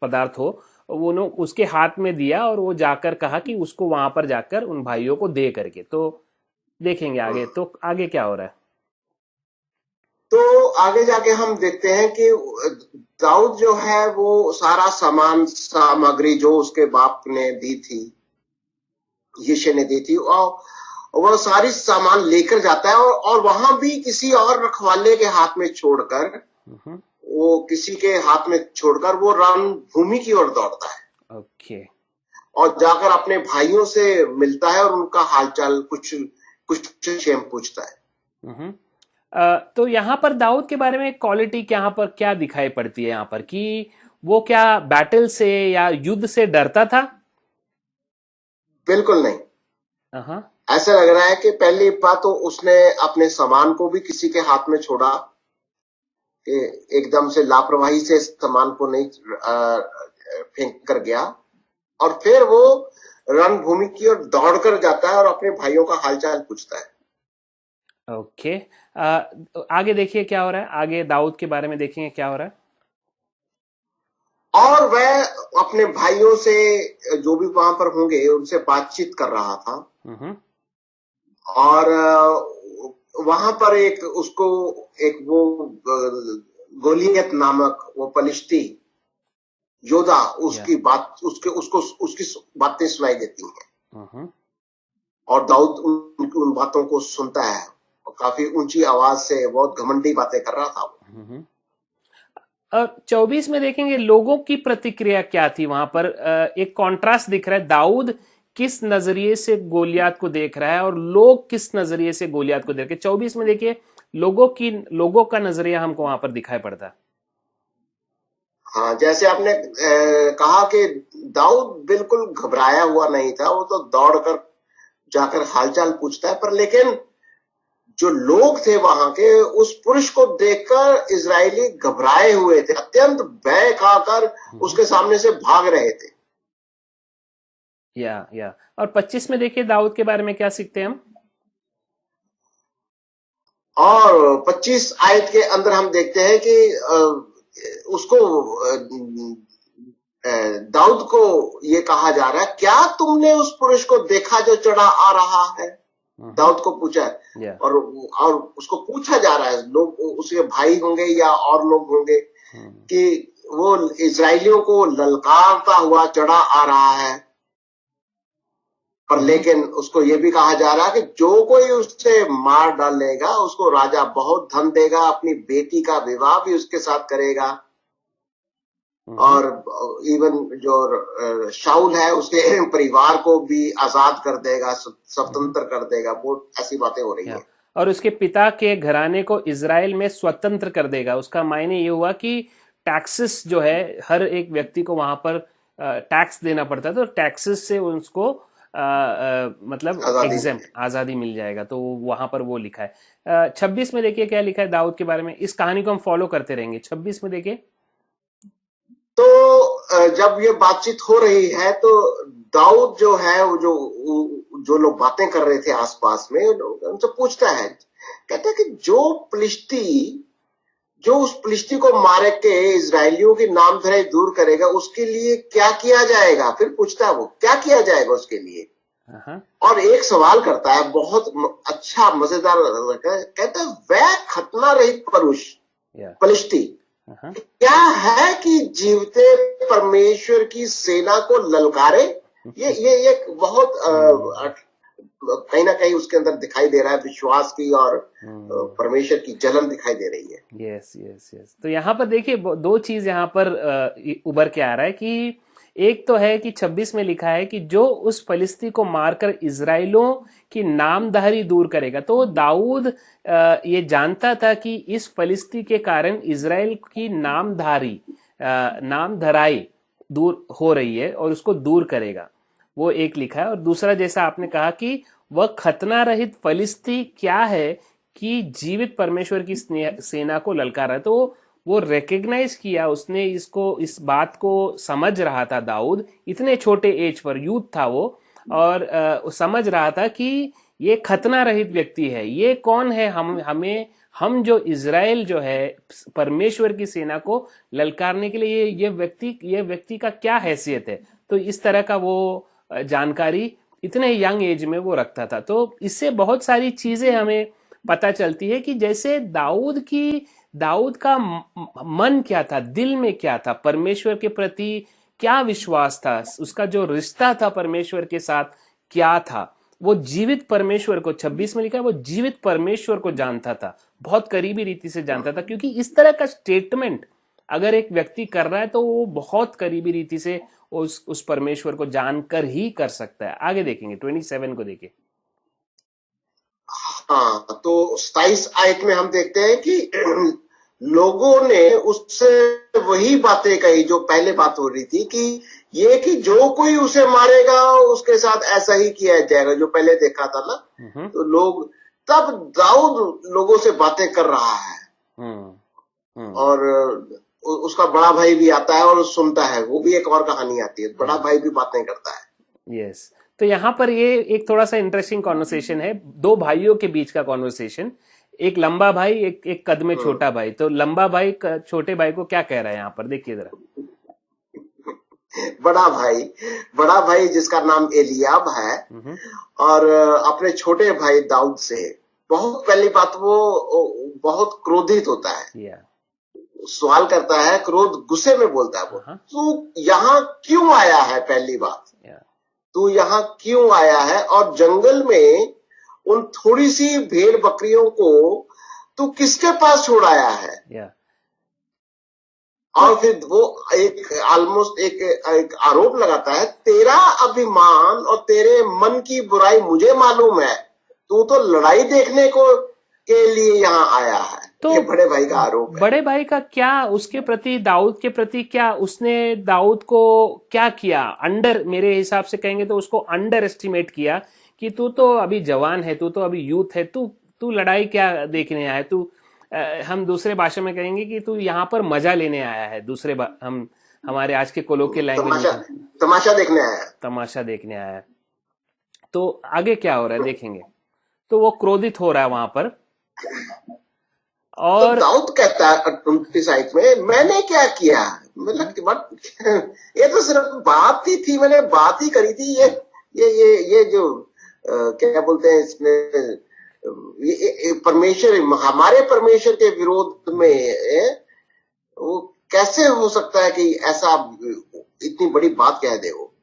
Speaker 1: पदार्थ हो, वो उसके हाथ में दिया और वो जाकर कहा कि उसको वहां पर जाकर उन भाइयों को दे करके। तो देखेंगे आगे, तो आगे क्या हो रहा है।
Speaker 2: तो आगे जाके हम देखते हैं कि दाऊद जो है वो सारा सामग्री जो उसके बाप ने दी थी, यिशै ने दी थी, और वह सारी सामान लेकर जाता है और वहां भी किसी और रखवाले के हाथ में छोड़कर, वो किसी के हाथ में छोड़कर वो रणभूमि की ओर दौड़ता है।
Speaker 1: ओके,
Speaker 2: और जाकर अपने भाइयों से मिलता है और उनका हालचाल कुछ पूछता है।
Speaker 1: तो यहाँ पर दाऊद के बारे में क्वालिटी यहाँ पर क्या दिखाई पड़ती है यहाँ पर, कि वो क्या बैटल से या युद्ध से डरता था?
Speaker 2: बिल्कुल नहीं। ऐसा लग रहा है कि पहली बात तो उसने अपने सामान को भी किसी के हाथ में छोड़ा, कि एकदम से लापरवाही से सामान को नहीं फेंक कर गया। और फिर वो रणभूमि की ओर दौड़कर जाता है और अपने भाइयों का हालचाल पूछता है।
Speaker 1: ओके। आगे देखिए क्या हो रहा है, आगे दाऊद के बारे में देखेंगे क्या हो रहा है।
Speaker 2: और वह अपने भाइयों से जो भी वहां पर होंगे उनसे बातचीत कर रहा था।
Speaker 1: हम्म।
Speaker 2: और वहां पर एक उसको एक वो गोलियत नामक वो पलिश्ती योद्धा
Speaker 1: या
Speaker 2: उसकी बात उसकी बातें सुनाई देती हैं।
Speaker 1: हम्म।
Speaker 2: और दाऊद उन बातों को सुनता है और काफी ऊंची आवाज से बहुत घमंडी बातें कर रहा था वो।
Speaker 1: हम्म। और 24 में देखेंगे लोगों की प्रतिक्रिया क्या थी वहां पर। एक कॉन्ट्रास्ट दिख रहा है, दाऊद किस नजरिए से गोलियात को देख रहा है और लोग किस नजरिए से गोलियात को देख रहे हैं। 24 में देखिए लोगों का नजरिया हमको वहां पर दिखाई पड़ता है।
Speaker 2: हाँ, जैसे आपने कहा कि दाऊद बिल्कुल घबराया हुआ नहीं था, वो तो दौड़कर जाकर हालचाल पूछता है, पर लेकिन जो लोग थे वहां के उस पुरुष को देखकर इजरायली घबराए हुए थे, अत्यंत भय खाकर उसके सामने से भाग रहे थे।
Speaker 1: या और 25 में देखिए दाऊद के बारे में क्या सीखते हैं हम।
Speaker 2: और 25 आयत के अंदर हम देखते हैं कि उसको दाऊद को ये कहा जा रहा है, क्या तुमने उस पुरुष को देखा जो चढ़ा आ रहा है? दाऊद को पूछा है।
Speaker 1: या
Speaker 2: और उसको पूछा जा रहा है, लोग उसके भाई होंगे या और लोग होंगे, कि वो इजरायलियों को ललकारता हुआ चढ़ा आ रहा है। पर लेकिन उसको ये भी कहा जा रहा है कि जो कोई उससे मार डालेगा उसको राजा बहुत धन देगा, अपनी बेटी का विवाह भी उसके साथ करेगा, और इवन जो शाऊल है उसके परिवार को भी आजाद कर देगा, स्वतंत्र कर देगा। वो ऐसी बातें हो रही है।
Speaker 1: और उसके पिता के घराने को इजराइल में स्वतंत्र कर देगा। उसका मायने ये हुआ कि टैक्सेस जो है हर एक व्यक्ति को वहां पर टैक्स देना पड़ता है, तो टैक्सेस से उसको मतलब आजादी मिल जाएगा। तो वहां पर वो लिखा है। 26 में देखिए क्या लिखा है दाऊद के बारे में। इस कहानी को हम फॉलो करते रहेंगे। 26 में देखिए
Speaker 2: तो जब ये बातचीत हो रही है तो दाऊद जो है वो जो लोग बातें कर रहे थे आसपास में उनसे पूछता है, कहता है कि जो उस पलिश्ती को मारे के इजरायलियों की नामधराई दूर करेगा उसके लिए क्या किया जाएगा? फिर पूछता है वो क्या किया जाएगा उसके लिए। और एक सवाल करता है बहुत अच्छा मजेदार, कहता है वह खतना रहित पुरुष पलिश्ती क्या है कि जीवते परमेश्वर की सेना को ललकारे। ये बहुत कहीं ना कहीं उसके अंदर दिखाई दे रहा है विश्वास की और परमेश्वर की जलन दिखाई दे रही है।
Speaker 1: यस। तो यहाँ पर देखिए दो चीज यहाँ पर उभर के आ रहा है कि एक तो है कि 26 में लिखा है कि जो उस फलिस्ती को मारकर इजराइलों की नामधारी दूर करेगा। तो दाऊद ये जानता था कि इस फलिस्ती के कारण इजराइल की नामधराई दूर हो रही है और उसको दूर करेगा, वो एक लिखा है। और दूसरा जैसा आपने कहा कि वह खतना रहित फलिस्ती क्या है कि जीवित परमेश्वर की सेना को ललकारा है। तो वो रिकग्नाइज किया, उसने इस बात को समझ रहा था। दाऊद इतने छोटे एज पर यूथ था वो, और समझ रहा था कि ये खतना रहित व्यक्ति है। ये कौन है? हम जो इजराइल जो है परमेश्वर की सेना को ललकारने के लिए ये व्यक्ति का क्या हैसियत है। तो इस तरह का वो जानकारी इतने यंग एज में वो रखता था। तो इससे बहुत सारी चीजें हमें पता चलती है कि जैसे दाऊद का मन क्या था, दिल में क्या था, परमेश्वर के प्रति क्या विश्वास था, उसका जो रिश्ता था परमेश्वर के साथ क्या था। वो जीवित परमेश्वर को, 26 में लिखा है, वो जीवित परमेश्वर को जानता था, बहुत करीबी रीति से जानता था। क्योंकि इस तरह का स्टेटमेंट अगर एक व्यक्ति कर रहा है तो वो बहुत करीबी रीति से उस परमेश्वर को जानकर ही कर सकता है। आगे देखेंगे 27 को देखिए।
Speaker 2: हाँ, तो 27 आयत में हम देखते हैं कि लोगों ने उससे वही बातें कही जो पहले बात हो रही थी, कि जो कोई उसे मारेगा उसके साथ ऐसा ही किया जाएगा, जो पहले देखा था ना। तो लोग तब दाऊद लोगों से बातें कर रहा है। और उसका बड़ा भाई भी आता है और सुनता है, वो भी एक और कहानी आती है, बड़ा भाई भी बातें करता है।
Speaker 1: यस। तो यहाँ पर ये एक थोड़ा सा इंटरेस्टिंग कॉन्वर्सेशन है, दो भाइयों के बीच का कॉन्वर्सेशन। एक लंबा भाई, एक कद में छोटा भाई। तो लंबा भाई छोटे भाई को क्या कह रहा है यहाँ पर, देखिए जरा।
Speaker 2: बड़ा भाई जिसका नाम एलियाब है, और अपने छोटे भाई दाऊद से बहुत, पहली बात वो बहुत क्रोधित होता है, सवाल करता है, क्रोध गुस्से में बोलता है वो, तू यहाँ क्यों आया है, पहली बात तू यहाँ क्यों आया है, और जंगल में उन थोड़ी सी भेड़ बकरियों को तू किसके पास छोड़ आया है। और फिर वो एक आरोप लगाता है, तेरा अभिमान और तेरे मन की बुराई मुझे मालूम है, तू तो लड़ाई देखने के लिए यहाँ आया है। तो ये बड़े भाई का आरोप है।
Speaker 1: बड़े भाई का क्या उसके प्रति, दाऊद के प्रति क्या उसने दाऊद को क्या किया, मेरे हिसाब से कहेंगे तो उसको अंडर एस्टिमेट किया कि तू तो अभी जवान है, तू तो अभी यूथ है, तू लड़ाई क्या देखने आया है, तू हम दूसरे भाषा में कहेंगे कि तू यहाँ पर मजा लेने आया है, हम हमारे आज के कोलोकियल लैंग्वेज में
Speaker 2: तमाशा देखने आया,
Speaker 1: तमाशा देखने आया है। तो आगे क्या हो रहा है देखेंगे। तो वो क्रोधित हो रहा है वहां पर, और
Speaker 2: तो दाऊद कहता है 29 में, मैंने क्या किया, मतलब ये तो सिर्फ बात ही थी, मैंने बात ही करी थी, ये जो क्या बोलते हैं इसमें, परमेश्वर, हमारे परमेश्वर के विरोध में वो कैसे हो सकता है कि ऐसा इतनी बड़ी बात कह दे वो।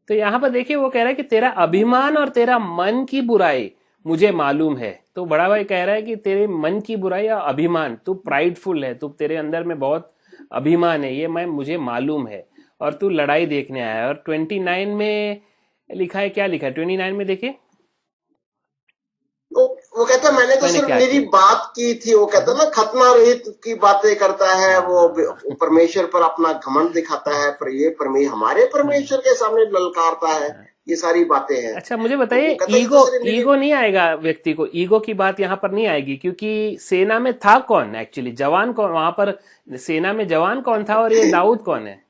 Speaker 1: तो यहाँ पर देखिए वो कह रहा है कि तेरा अभिमान और तेरा मन की बुराई मुझे मालूम है। तो बड़ा भाई कह रहा है कि तेरे मन की बुराई या अभिमान, तू प्राइडफुल है, तू तेरे अंदर में बहुत अभिमान है, ये मुझे मालूम है, और तू लड़ाई देखने आया है। और 29 में लिखा है, क्या लिखा है 29 में देखिए,
Speaker 2: वो कहता है मैंने तो सिर्फ मेरी बात की थी, वो कहता है ना खतना रहित की बातें करता है, वो परमेश्वर पर अपना घमंड दिखाता है, पर ये हमारे परमेश्वर के सामने ललकारता है, ये सारी बातें हैं।
Speaker 1: अच्छा मुझे बताइए, ईगो नहीं आएगा व्यक्ति को, ईगो की बात यहाँ पर नहीं आएगी, क्योंकि सेना में था कौन एक्चुअली, जवान कौन वहां पर, सेना में जवान कौन था, और ये दाऊद कौन है।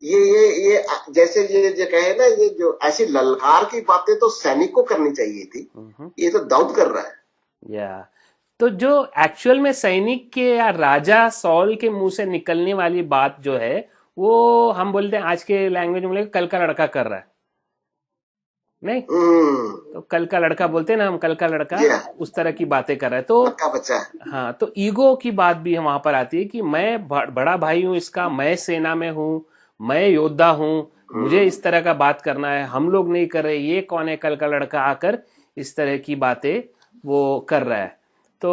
Speaker 2: ये जैसे ये कहे ना, ये जो ऐसी ललकार की बातें तो सैनिक को करनी चाहिए थी, ये तो दाऊद कर रहा है।
Speaker 1: तो जो एक्चुअल में सैनिक के या राजा सॉल के मुंह से निकलने वाली बात जो है, वो हम बोलते हैं आज के लैंग्वेज में कल का लड़का कर रहा है, नहीं तो कल का लड़का बोलते हैं ना हम, कल का लड़का उस तरह की बातें कर रहा है। तो
Speaker 2: बच्चा,
Speaker 1: हाँ, तो ईगो की बात भी वहां पर आती है कि मैं बड़ा भाई हूं इसका, मैं सेना में हूं, मैं योद्धा हूं, मुझे इस तरह का बात करना है, हम लोग नहीं कर रहे, ये कौन है कल का लड़का आकर इस तरह की बातें वो कर रहा है। तो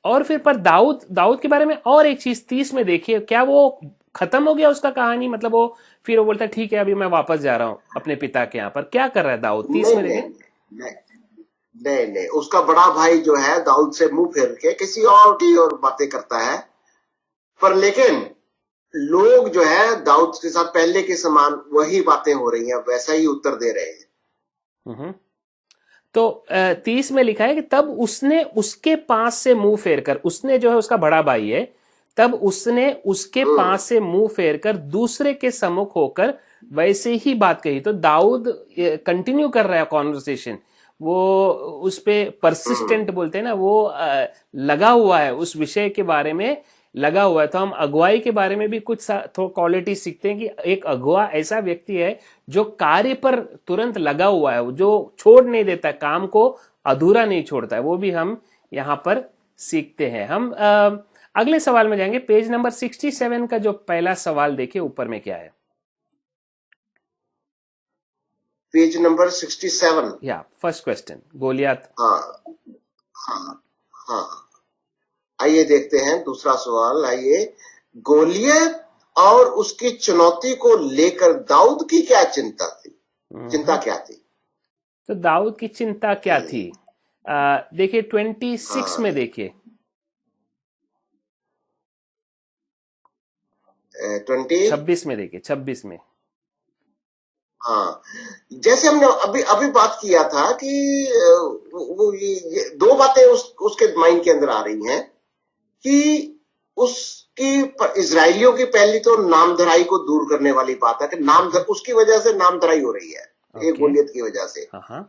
Speaker 1: और फिर पर दाऊद के बारे में और एक चीज 30 में देखिए, क्या वो खत्म हो गया उसका कहानी, मतलब वो फिर वो बोलता है ठीक है अभी मैं वापस जा रहा हूं अपने पिता के यहाँ पर, क्या कर रहा है दाऊद 30 में देखिए।
Speaker 2: नहीं, उसका बड़ा भाई जो है दाऊद से मुंह फेर के किसी और की और बातें करता है, पर लेकिन लोग जो है दाऊद के साथ पहले के समान वही बातें हो रही हैं, वैसा ही उत्तर दे रहे हैं।
Speaker 1: तो 30 में लिखा है कि तब उसने उसके पास से मुंह फेर कर, उसने जो है उसका बड़ा भाई है, तब उसने उसके पास से मुंह फेर कर दूसरे के सम्मुख होकर वैसे ही बात कही। तो दाऊद कंटिन्यू कर रहा है कॉन्वर्सेशन, वो उस पे परसिस्टेंट बोलते हैं ना, वो लगा हुआ है, उस विषय के बारे में लगा हुआ है। तो हम अगुवाई के बारे में भी कुछ क्वालिटी सीखते हैं कि एक अगुवा ऐसा व्यक्ति है जो कार्य पर तुरंत लगा हुआ है, जो छोड़ नहीं देता, काम को अधूरा नहीं छोड़ता है, वो भी हम यहाँ पर सीखते हैं। हम अगले सवाल में जाएंगे, पेज नंबर 67 का जो पहला सवाल देखिए ऊपर में क्या है,
Speaker 2: पेज नंबर 67,
Speaker 1: या फर्स्ट क्वेश्चन, गोलियत।
Speaker 2: हाँ, आइए देखते हैं दूसरा सवाल। आइए, गोलियत और उसकी चुनौती को लेकर दाऊद की क्या चिंता थी, चिंता क्या थी।
Speaker 1: तो दाऊद की चिंता क्या थी, देखिए 26 में देखिए, 26 में देखिए, 26 में।
Speaker 2: हाँ, जैसे हमने अभी बात किया था कि वो ये दो बातें उसके माइंड के अंदर आ रही हैं कि इजरायलियों की पहली तो नामधराई को दूर करने वाली बात है कि उसकी वजह से नामधराई हो रही है। एक गोलियत की वजह से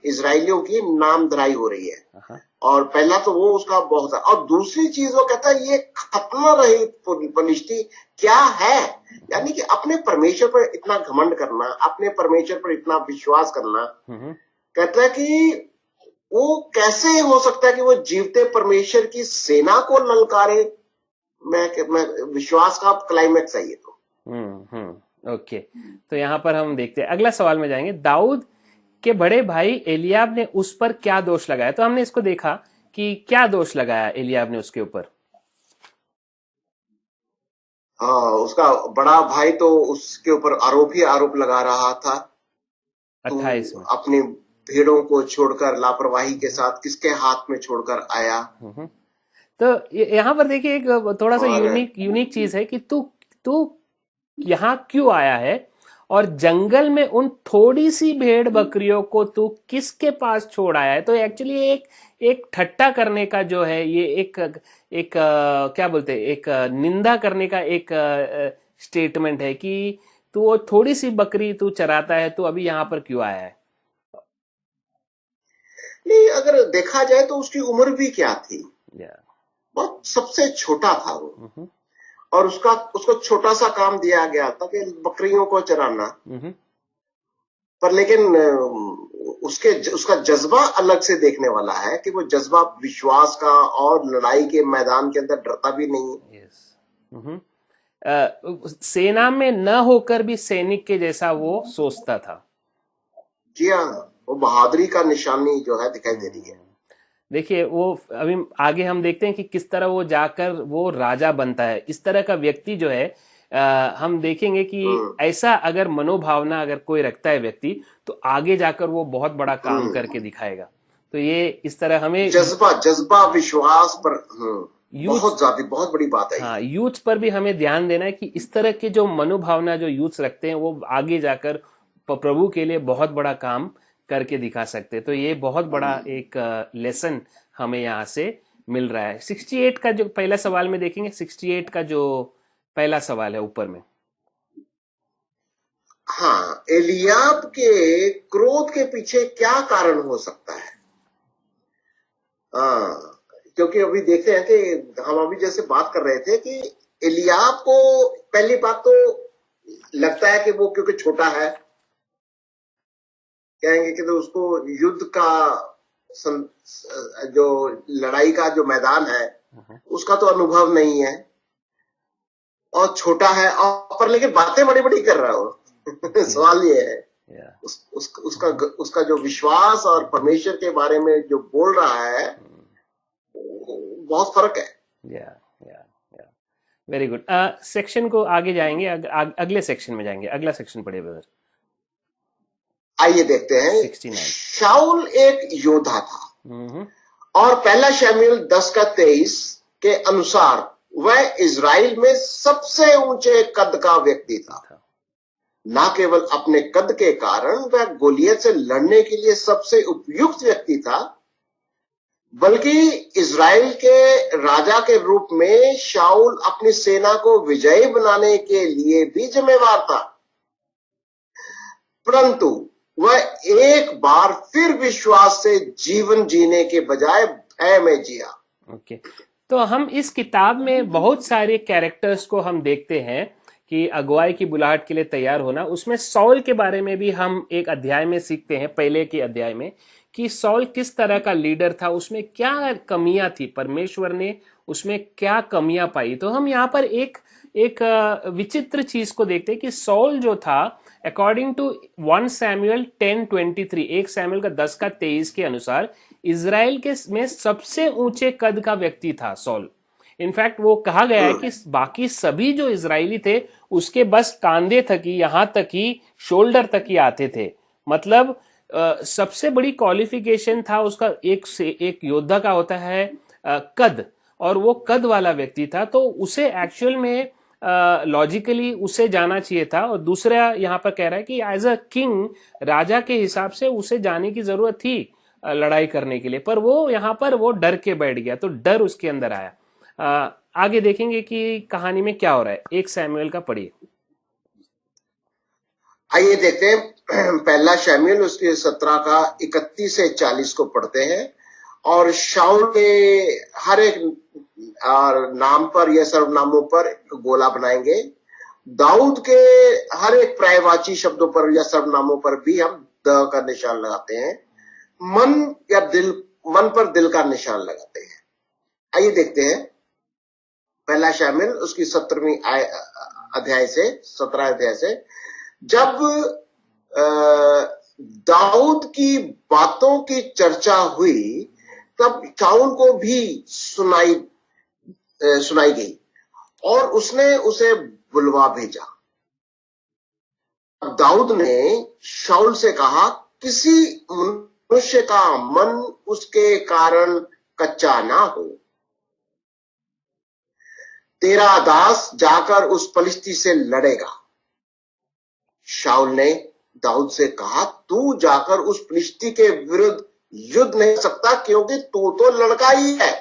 Speaker 2: इजरायलियों की नामधराई हो रही है। और पहला तो वो उसका बहुत है। और दूसरी चीज वो कहता है ये खत्म रही पलिश्ती क्या है, यानी कि अपने परमेश्वर पर इतना घमंड करना, अपने परमेश्वर पर इतना विश्वास करना। कहता है कि वो कैसे हो सकता है कि वो जीवते परमेश्वर की सेना को ललकारे। मैं विश्वास का क्लाइमेक्स है ये तो।
Speaker 1: ओके, तो यहाँ पर हम देखते हैं अगला सवाल में जाएंगे। दाऊद के बड़े भाई एलियाब ने उस पर क्या दोष लगाया? तो हमने इसको देखा कि क्या दोष लगाया एलियाब ने उसके ऊपर।
Speaker 2: हाँ, उसका बड़ा भाई तो उसके ऊपर आरोप ही आरोप लगा रहा था।
Speaker 1: 28 में
Speaker 2: अपनी भेड़ों को छोड़कर लापरवाही के साथ किसके हाथ में छोड़कर आया।
Speaker 1: तो यहाँ पर देखिए एक थोड़ा सा यूनिक चीज है कि तू यहाँ क्यों आया है और जंगल में उन थोड़ी सी भेड़ बकरियों को तू किसके पास छोड़ आया है। तो एक्चुअली एक ठट्टा करने का जो है ये एक क्या बोलते हैं, एक निंदा करने का एक स्टेटमेंट है कि तू वो थोड़ी सी बकरी तू चराता है, तो अभी यहाँ पर क्यों आया है।
Speaker 2: नहीं, अगर देखा जाए तो उसकी उम्र भी क्या थी, बहुत सबसे छोटा था वो। और उसको छोटा सा काम दिया गया था कि बकरियों को चराना। पर लेकिन उसका जज्बा अलग से देखने वाला है कि वो जज्बा विश्वास का और लड़ाई के मैदान के अंदर डरता भी नहीं।
Speaker 1: सेना में न होकर भी सैनिक के जैसा वो सोचता था।
Speaker 2: जी हाँ, वो बहादुरी का निशानी जो है दिखाई दे रही है।
Speaker 1: देखिए वो अभी आगे हम देखते हैं कि किस तरह वो जाकर वो राजा बनता है। इस तरह का व्यक्ति जो है हम देखेंगे कि ऐसा अगर मनोभावना अगर कोई रखता है व्यक्ति, तो आगे जाकर वो बहुत बड़ा काम करके दिखाएगा। तो ये इस तरह हमें
Speaker 2: जज्बा विश्वास पर बहुत बड़ी बात है।
Speaker 1: हाँ, यूथ पर भी हमें ध्यान देना है कि इस तरह के जो मनोभावना जो यूथ रखते हैं वो आगे जाकर प्रभु के लिए बहुत बड़ा काम करके दिखा सकते हैं। तो ये बहुत बड़ा एक लेसन हमें यहाँ से मिल रहा है। 68 का जो पहला सवाल में देखेंगे, 68 का जो पहला सवाल है ऊपर में।
Speaker 2: हाँ, एलियाब के क्रोध के पीछे क्या कारण हो सकता है? हाँ, क्योंकि अभी देखते हैं कि हम अभी जैसे बात कर रहे थे कि एलियाब को पहली बात तो लगता है कि वो क्योंकि छोटा है, कहेंगे कि तो उसको युद्ध का जो लड़ाई का जो मैदान है उसका तो अनुभव नहीं है और छोटा है, और पर लेकिन बातें बड़ी बड़ी कर रहा हो। सवाल ये है उसका जो विश्वास और परमेश्वर के बारे में जो बोल रहा है बहुत फर्क है।
Speaker 1: Very good. सेक्शन को आगे जाएंगे, अगले सेक्शन में जाएंगे। अगला सेक्शन पढ़िए ब्रदर।
Speaker 2: आइए देखते हैं।
Speaker 1: 69।
Speaker 2: शाऊल एक योद्धा था और पहला शमूएल 10:23 के अनुसार वह इजराइल में सबसे ऊंचे कद का व्यक्ति था। न केवल अपने कद के कारण वह गोलियत से लड़ने के लिए सबसे उपयुक्त व्यक्ति था, बल्कि इजराइल के राजा के रूप में शाऊल अपनी सेना को विजयी बनाने के लिए भी जिम्मेवार था। परंतु वह एक बार फिर विश्वास से जीवन जीने के बजाय भय में जिया।
Speaker 1: ओके, तो हम इस किताब में बहुत सारे कैरेक्टर्स को हम देखते हैं कि अगुवाई की बुलाहट के लिए तैयार होना। उसमें सौल के बारे में भी हम एक अध्याय में सीखते हैं, पहले के अध्याय में, कि सौल किस तरह का लीडर था, उसमें क्या कमियां थी, परमेश्वर ने उसमें क्या कमियां पाई। तो हम यहाँ पर एक विचित्र चीज को देखते हैं कि सौल जो था, अकॉर्डिंग टू 1 सैमुअल 10:23, 1 सैमुअल का 10:23 के अनुसार इजराइल के में सबसे ऊंचे कद का व्यक्ति था सौल। इनफैक्ट वो कहा गया है कि बाकी सभी जो इजरायली थे उसके बस कांधे तक ही, यहां तक ही शोल्डर तक ही आते थे। मतलब सबसे बड़ी क्वालिफिकेशन था उसका, एक योद्धा का होता है कद, और वो कद वाला व्यक्ति था। तो उसे एक्चुअल में लॉजिकली उसे जाना चाहिए था। और दूसरा यहाँ पर कह रहा है कि एज अ किंग, राजा के हिसाब से उसे जाने की जरूरत थी लड़ाई करने के लिए, पर वो यहाँ पर वो डर के बैठ गया, तो डर उसके अंदर आया। आगे देखेंगे कि कहानी में क्या हो रहा है। 1 शमूएल का पढ़िए।
Speaker 2: आइए देखते हैं पहला शमूएल उसके 17 का 31 से 40 को पढ़ते हैं। और शाऊल के हर एक नाम पर या सर्वनामों पर गोला बनाएंगे। दाऊद के हर एक पर्यायवाची शब्दों पर या सर्वनामों पर भी हम द का निशान लगाते हैं। मन पर दिल का निशान लगाते हैं। आइए देखते हैं पहला शमूएल उसकी 17 अध्याय से जब दाऊद की बातों की चर्चा हुई तब शाऊल को भी सुनाई गई और उसने उसे बुलवा भेजा। अब दाऊद ने शाऊल से कहा, किसी मनुष्य का मन उसके कारण कच्चा ना हो। तेरा दास जाकर उस पलिश्ती से लड़ेगा। शाऊल ने दाऊद से कहा, तू जाकर उस पलिश्ती के विरुद्ध युद्ध नहीं सकता, क्योंकि तू तो लड़का ही है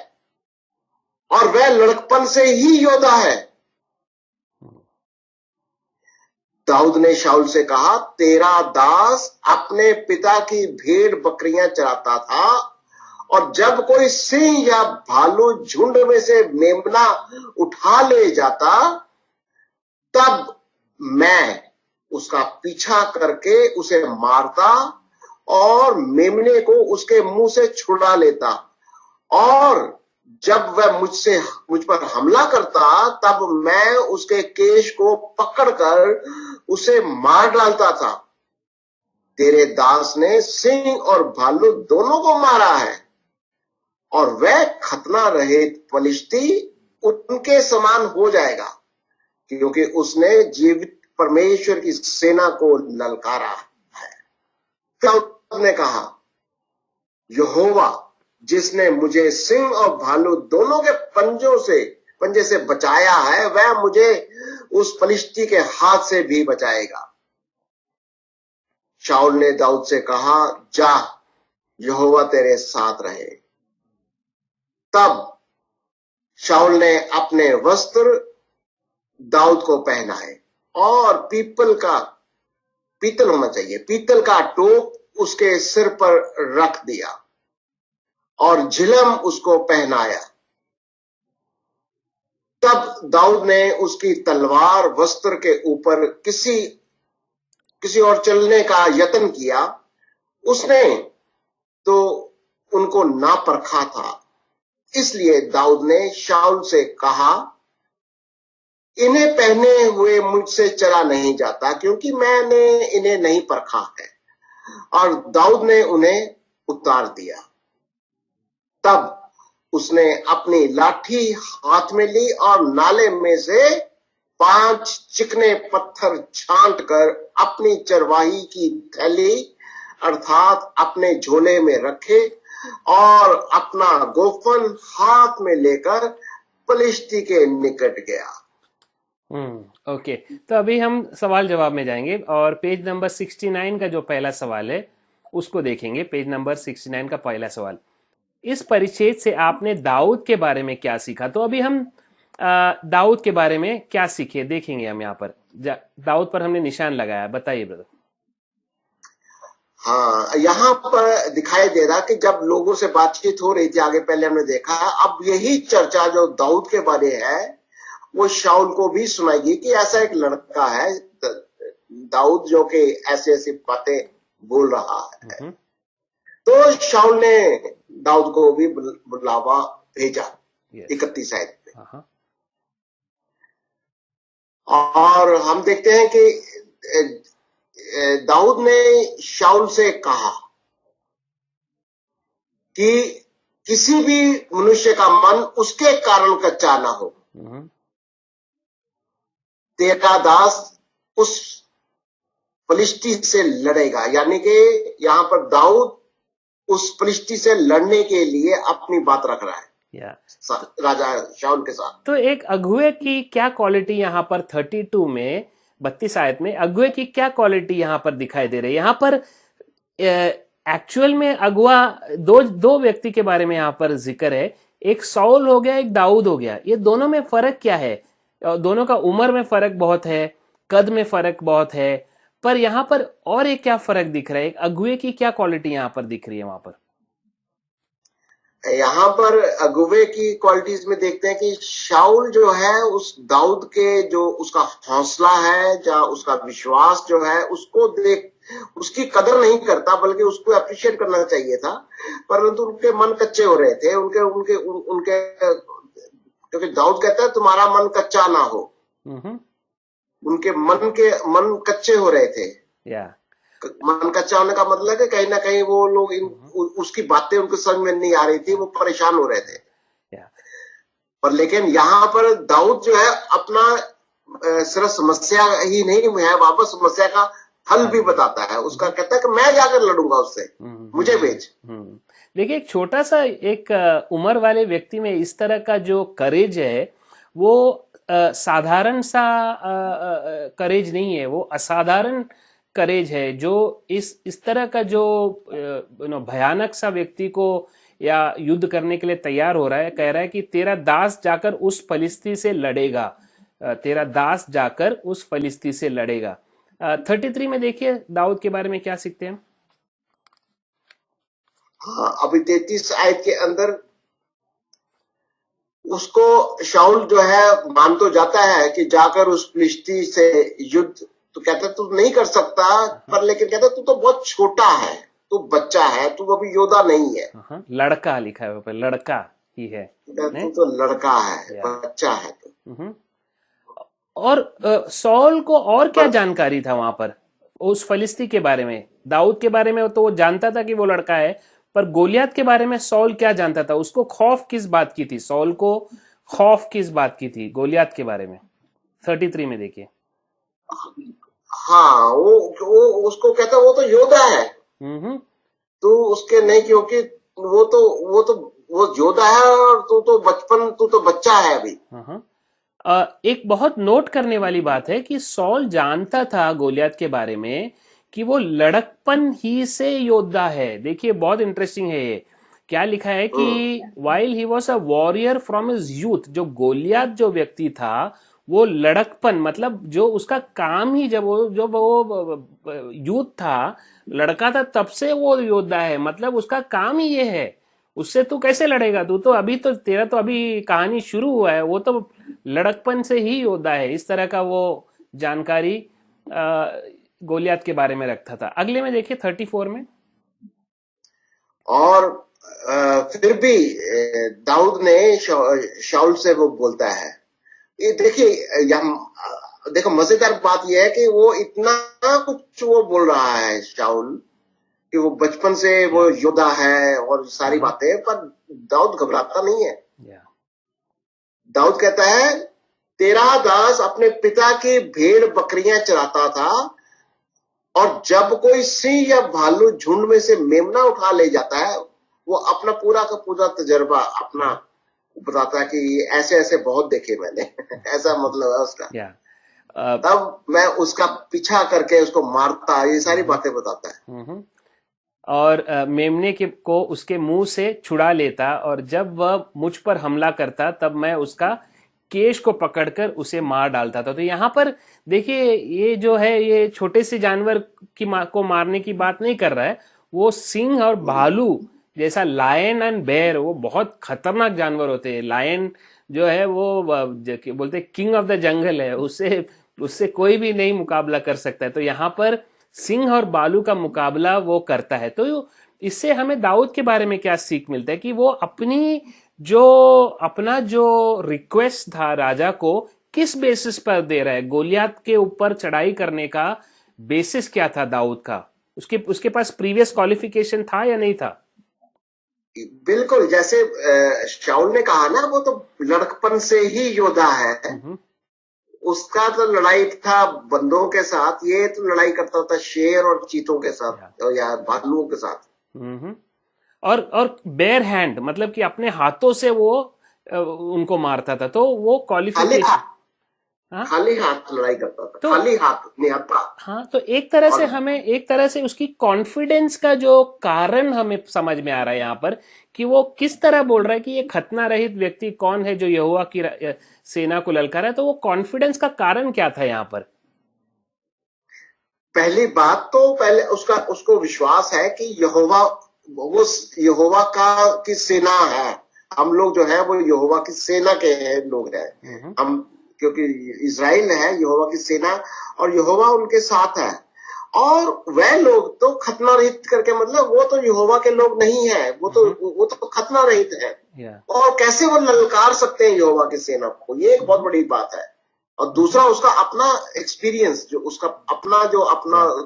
Speaker 2: और वह लड़कपन से ही योद्धा है। दाऊद ने शाऊल से कहा, तेरा दास अपने पिता की भेड़ बकरियां चराता था और जब कोई सिंह या भालू झुंड में से मेमना उठा ले जाता तब मैं उसका पीछा करके उसे मारता और मेमने को उसके मुंह से छुड़ा लेता, और जब वह मुझ पर हमला करता तब मैं उसके केश को पकड़कर उसे मार डालता था। तेरे दास ने सिंह और भालू दोनों को मारा है और वह खतना रहित पलिश्ती उनके समान हो जाएगा, क्योंकि उसने जीवित परमेश्वर की सेना को ललकारा है। दाऊद ने कहा, यहोवा जिसने मुझे सिंह और भालू दोनों के पंजे से बचाया है, वह मुझे उस पलिश्ती के हाथ से भी बचाएगा। शाऊल ने दाऊद से कहा, जा, यहोवा तेरे साथ रहे। तब शाऊल ने अपने वस्त्र दाऊद को पहनाए और पीतल का टोप उसके सिर पर रख दिया और झिलम उसको पहनाया। तब दाऊद ने उसकी तलवार वस्त्र के ऊपर किसी और चलने का यत्न किया। उसने तो उनको ना परखा था, इसलिए दाऊद ने शाऊल से कहा, इन्हें पहने हुए मुझसे चला नहीं जाता, क्योंकि मैंने इन्हें नहीं परखा है। और दाऊद ने उन्हें उतार दिया। तब उसने अपनी लाठी हाथ में ली और नाले में से 5 चिकने पत्थर छांट कर अपनी चरवाही की थैली अर्थात अपने झोले में रखे और अपना गोफन हाथ में लेकर पलिश्ती के निकट गया।
Speaker 1: ओके, तो अभी हम सवाल जवाब में जाएंगे और पेज नंबर 69 का जो पहला सवाल है उसको देखेंगे। पेज नंबर 69 का पहला सवाल, इस परिच्छेद से आपने दाऊद के बारे में क्या सीखा? तो अभी हम दाऊद के बारे में क्या सीखे देखेंगे। हम यहाँ पर दाऊद पर हमने निशान लगाया, बताइए ब्रदर।
Speaker 2: हाँ, यहाँ पर दिखाई दे रहा कि जब लोगों से बातचीत हो रही थी आगे, पहले हमने देखा, अब यही चर्चा जो दाऊद के बारे है वो शाऊल को भी सुनाएगी कि ऐसा एक लड़का है दाऊद जो कि ऐसी बातें बोल रहा है। तो शाऊल ने दाऊद को भी बुलावा भेजा। 31 आयत में। और हम देखते हैं कि दाऊद ने शाऊल से कहा कि किसी भी मनुष्य का मन उसके कारण कच्चा ना हो। तेरा दास उस फलिश्ती से लड़ेगा, यानी कि यहां पर दाऊद उस फलिश्ती से लड़ने के लिए अपनी बात रख रहा है राजा शाऊल के साथ।
Speaker 1: तो एक अगुए की क्या क्वालिटी यहाँ पर 32 में 32 आयत में अगुए की क्या क्वालिटी यहाँ पर दिखाई दे रही है? यहाँ पर एक्चुअल में अगुआ दो व्यक्ति के बारे में यहाँ पर जिक्र है। एक साउल हो गया, एक दाऊद हो गया। ये दोनों में फर्क क्या है? दोनों का उम्र में फर्क बहुत है, कद में फर्क बहुत है, पर यहाँ पर और एक क्या फर्क दिख रहा है? एक अगुए की क्या क्वालिटी यहाँ पर दिख रही है वहां पर?
Speaker 2: यहाँ पर अगुवे की क्वालिटीज में देखते हैं कि शाऊल जो है उस दाऊद के जो उसका हौसला है, या उसका विश्वास जो है, उसको देख उसकी कदर नहीं करता, बल्कि उसको अप्रिशिएट करना चाहिए था। परंतु उनके मन कच्चे हो रहे थे, उनके उनके उनके क्योंकि दाऊद कहता है तुम्हारा मन कच्चा ना हो। उनके मन कच्चे हो रहे थे।
Speaker 1: या
Speaker 2: मन कच्चा होने का मतलब है कहीं ना कहीं वो लोग उसकी बातें उनके समझ में नहीं आ रही थी, वो परेशान हो रहे थे। पर लेकिन यहाँ पर दाऊद जो है अपना सिर्फ समस्या ही नहीं है, वापस समस्या का हल भी बताता है। उसका कहता है कि मैं जाकर लड़ूंगा उससे, मुझे भेज।
Speaker 1: देखिए, एक छोटा सा एक उम्र वाले व्यक्ति में इस तरह का जो करेज है, वो साधारण सा करेज नहीं है, वो असाधारण करेज है। जो इस तरह का जो भयानक सा व्यक्ति को या युद्ध करने के लिए तैयार हो रहा है, कह रहा है कि तेरा दास जाकर उस फलिस्ती से लड़ेगा, तेरा दास जाकर उस फलिस्ती से लड़ेगा। 33 में देखिए दाऊद के बारे में क्या सीखते हैं।
Speaker 2: हाँ, अभी 33 आयत के अंदर उसको शाऊल जो है मान तो जाता है कि जाकर उस फलिस्ती से युद्ध, तो कहता तू नहीं कर सकता, पर लेकिन कहता तू तो बहुत छोटा है, तू बच्चा है, तू अभी योद्धा नहीं है।
Speaker 1: लड़का लिखा है ऊपर, लड़का ही है,
Speaker 2: तू तो लड़का है, बच्चा है तू।
Speaker 1: और सौल को और क्या जानकारी था वहां पर उस फलिस्ती के बारे में? दाऊद के बारे में तो वो जानता था कि वो लड़का है, पर गोलियत के बारे में सौल क्या जानता था? उसको खौफ किस बात की थी? सौल को खौफ किस बात की थी गोलियत के बारे में? 33 में देखिए।
Speaker 2: हाँ, वो उसको कहता वो तो योद्धा है, तू उसके नहीं, क्योंकि वो योद्धा है और तू तो बच्चा है अभी।
Speaker 1: एक बहुत नोट करने वाली बात है कि सौल जानता था गोलियत के बारे में कि वो लड़कपन ही से योद्धा है। देखिए, बहुत इंटरेस्टिंग है ये। क्या लिखा है कि while he was a warrior from his youth, जो गोलियत जो व्यक्ति था वो लड़कपन, मतलब जो उसका काम ही जब वो यूथ था, लड़का था, तब से वो योद्धा है। मतलब उसका काम ही ये है। उससे तू कैसे लड़ेगा? तू तो अभी तो तेरा तो अभी कहानी शुरू हुआ है। वो तो लड़कपन से ही योद्धा है। इस तरह का वो जानकारी गोलियत के बारे में रखता था। अगले में देखिए 34 में।
Speaker 2: और फिर भी दाऊद ने शाऊल से वो बोलता है, ये देखिए देखो मजेदार बात यह है कि वो इतना कुछ वो बोल रहा है शाऊल कि वो बचपन से वो योद्धा है और सारी बातें, पर दाऊद घबराता नहीं है। दाऊद कहता है तेरा दास अपने पिता की भेड़ बकरियां चराता था, और जब कोई सिंह या भालू झुंड में से मेमना उठा ले जाता है, वो अपना पूरा का पूरा तजर्बा अपना बताता है कि ऐसे ऐसे बहुत देखे मैंने। ऐसा मतलब है उसका। तब मैं उसका पीछा करके उसको मारता, ये सारी बातें बताता है।
Speaker 1: और मेमने को उसके मुंह से छुड़ा लेता, और जब वह मुझ पर हमला करता तब मैं उसका केश को पकड़कर उसे मार डालता था। तो यहाँ पर देखिए, ये जो है ये छोटे से जानवर को मारने की बात नहीं कर रहा है। वो सिंह और भालू जैसा, लायन एंड बेयर, वो बहुत खतरनाक जानवर होते हैं। लायन जो है वो बोलते किंग ऑफ द जंगल है, उससे कोई भी नहीं मुकाबला कर सकता है। तो यहाँ पर सिंह और भालू का मुकाबला वो करता है। तो इससे हमें दाऊद के बारे में क्या सीख मिलता है कि वो अपना जो रिक्वेस्ट था राजा को किस बेसिस पर दे रहा है। गोलियत के ऊपर चढ़ाई करने का बेसिस क्या था दाऊद का? उसके पास प्रीवियस क्वालिफिकेशन था या नहीं था?
Speaker 2: बिल्कुल, जैसे शाऊल ने कहा ना, वो तो लड़कपन से ही योद्धा है। उसका तो लड़ाई था बंदों के साथ, ये तो लड़ाई करता था शेर और चीतों के साथ या भालुओं के साथ।
Speaker 1: और बेयर हैंड, मतलब कि अपने हाथों से वो उनको मारता था। तो वो क्वालिफिकेशन, हाँ
Speaker 2: खाली हाथ लड़ाई करता था,
Speaker 1: तो
Speaker 2: खाली हाथ निहत्था।
Speaker 1: हाँ तो एक तरह से
Speaker 2: और
Speaker 1: हमें, एक तरह से उसकी कॉन्फिडेंस का जो कारण हमें समझ में आ रहा है यहाँ पर, कि वो किस तरह बोल रहा है कि ये खतना रहित व्यक्ति कौन है जो यहोवा की सेना को ललकारा है। तो वो कॉन्फिडेंस का कारण क्या था यहाँ पर?
Speaker 2: पहली बात तो पहले उसको विश्वास है कि यहोवा, वो यहोवा का की सेना है। हम लोग जो है वो यहोवा की सेना के हैं, लोग हैं हम, क्योंकि इज़राइल है यहोवा की सेना और यहोवा उनके साथ है। और वह लोग तो खतना रहित करके, मतलब वो तो यहोवा के लोग नहीं है, वो तो खतना रहित है।
Speaker 1: या
Speaker 2: और कैसे वो ललकार सकते हैं यहोवा की सेना को, ये एक बहुत बड़ी बात है। और दूसरा उसका अपना एक्सपीरियंस, जो उसका अपना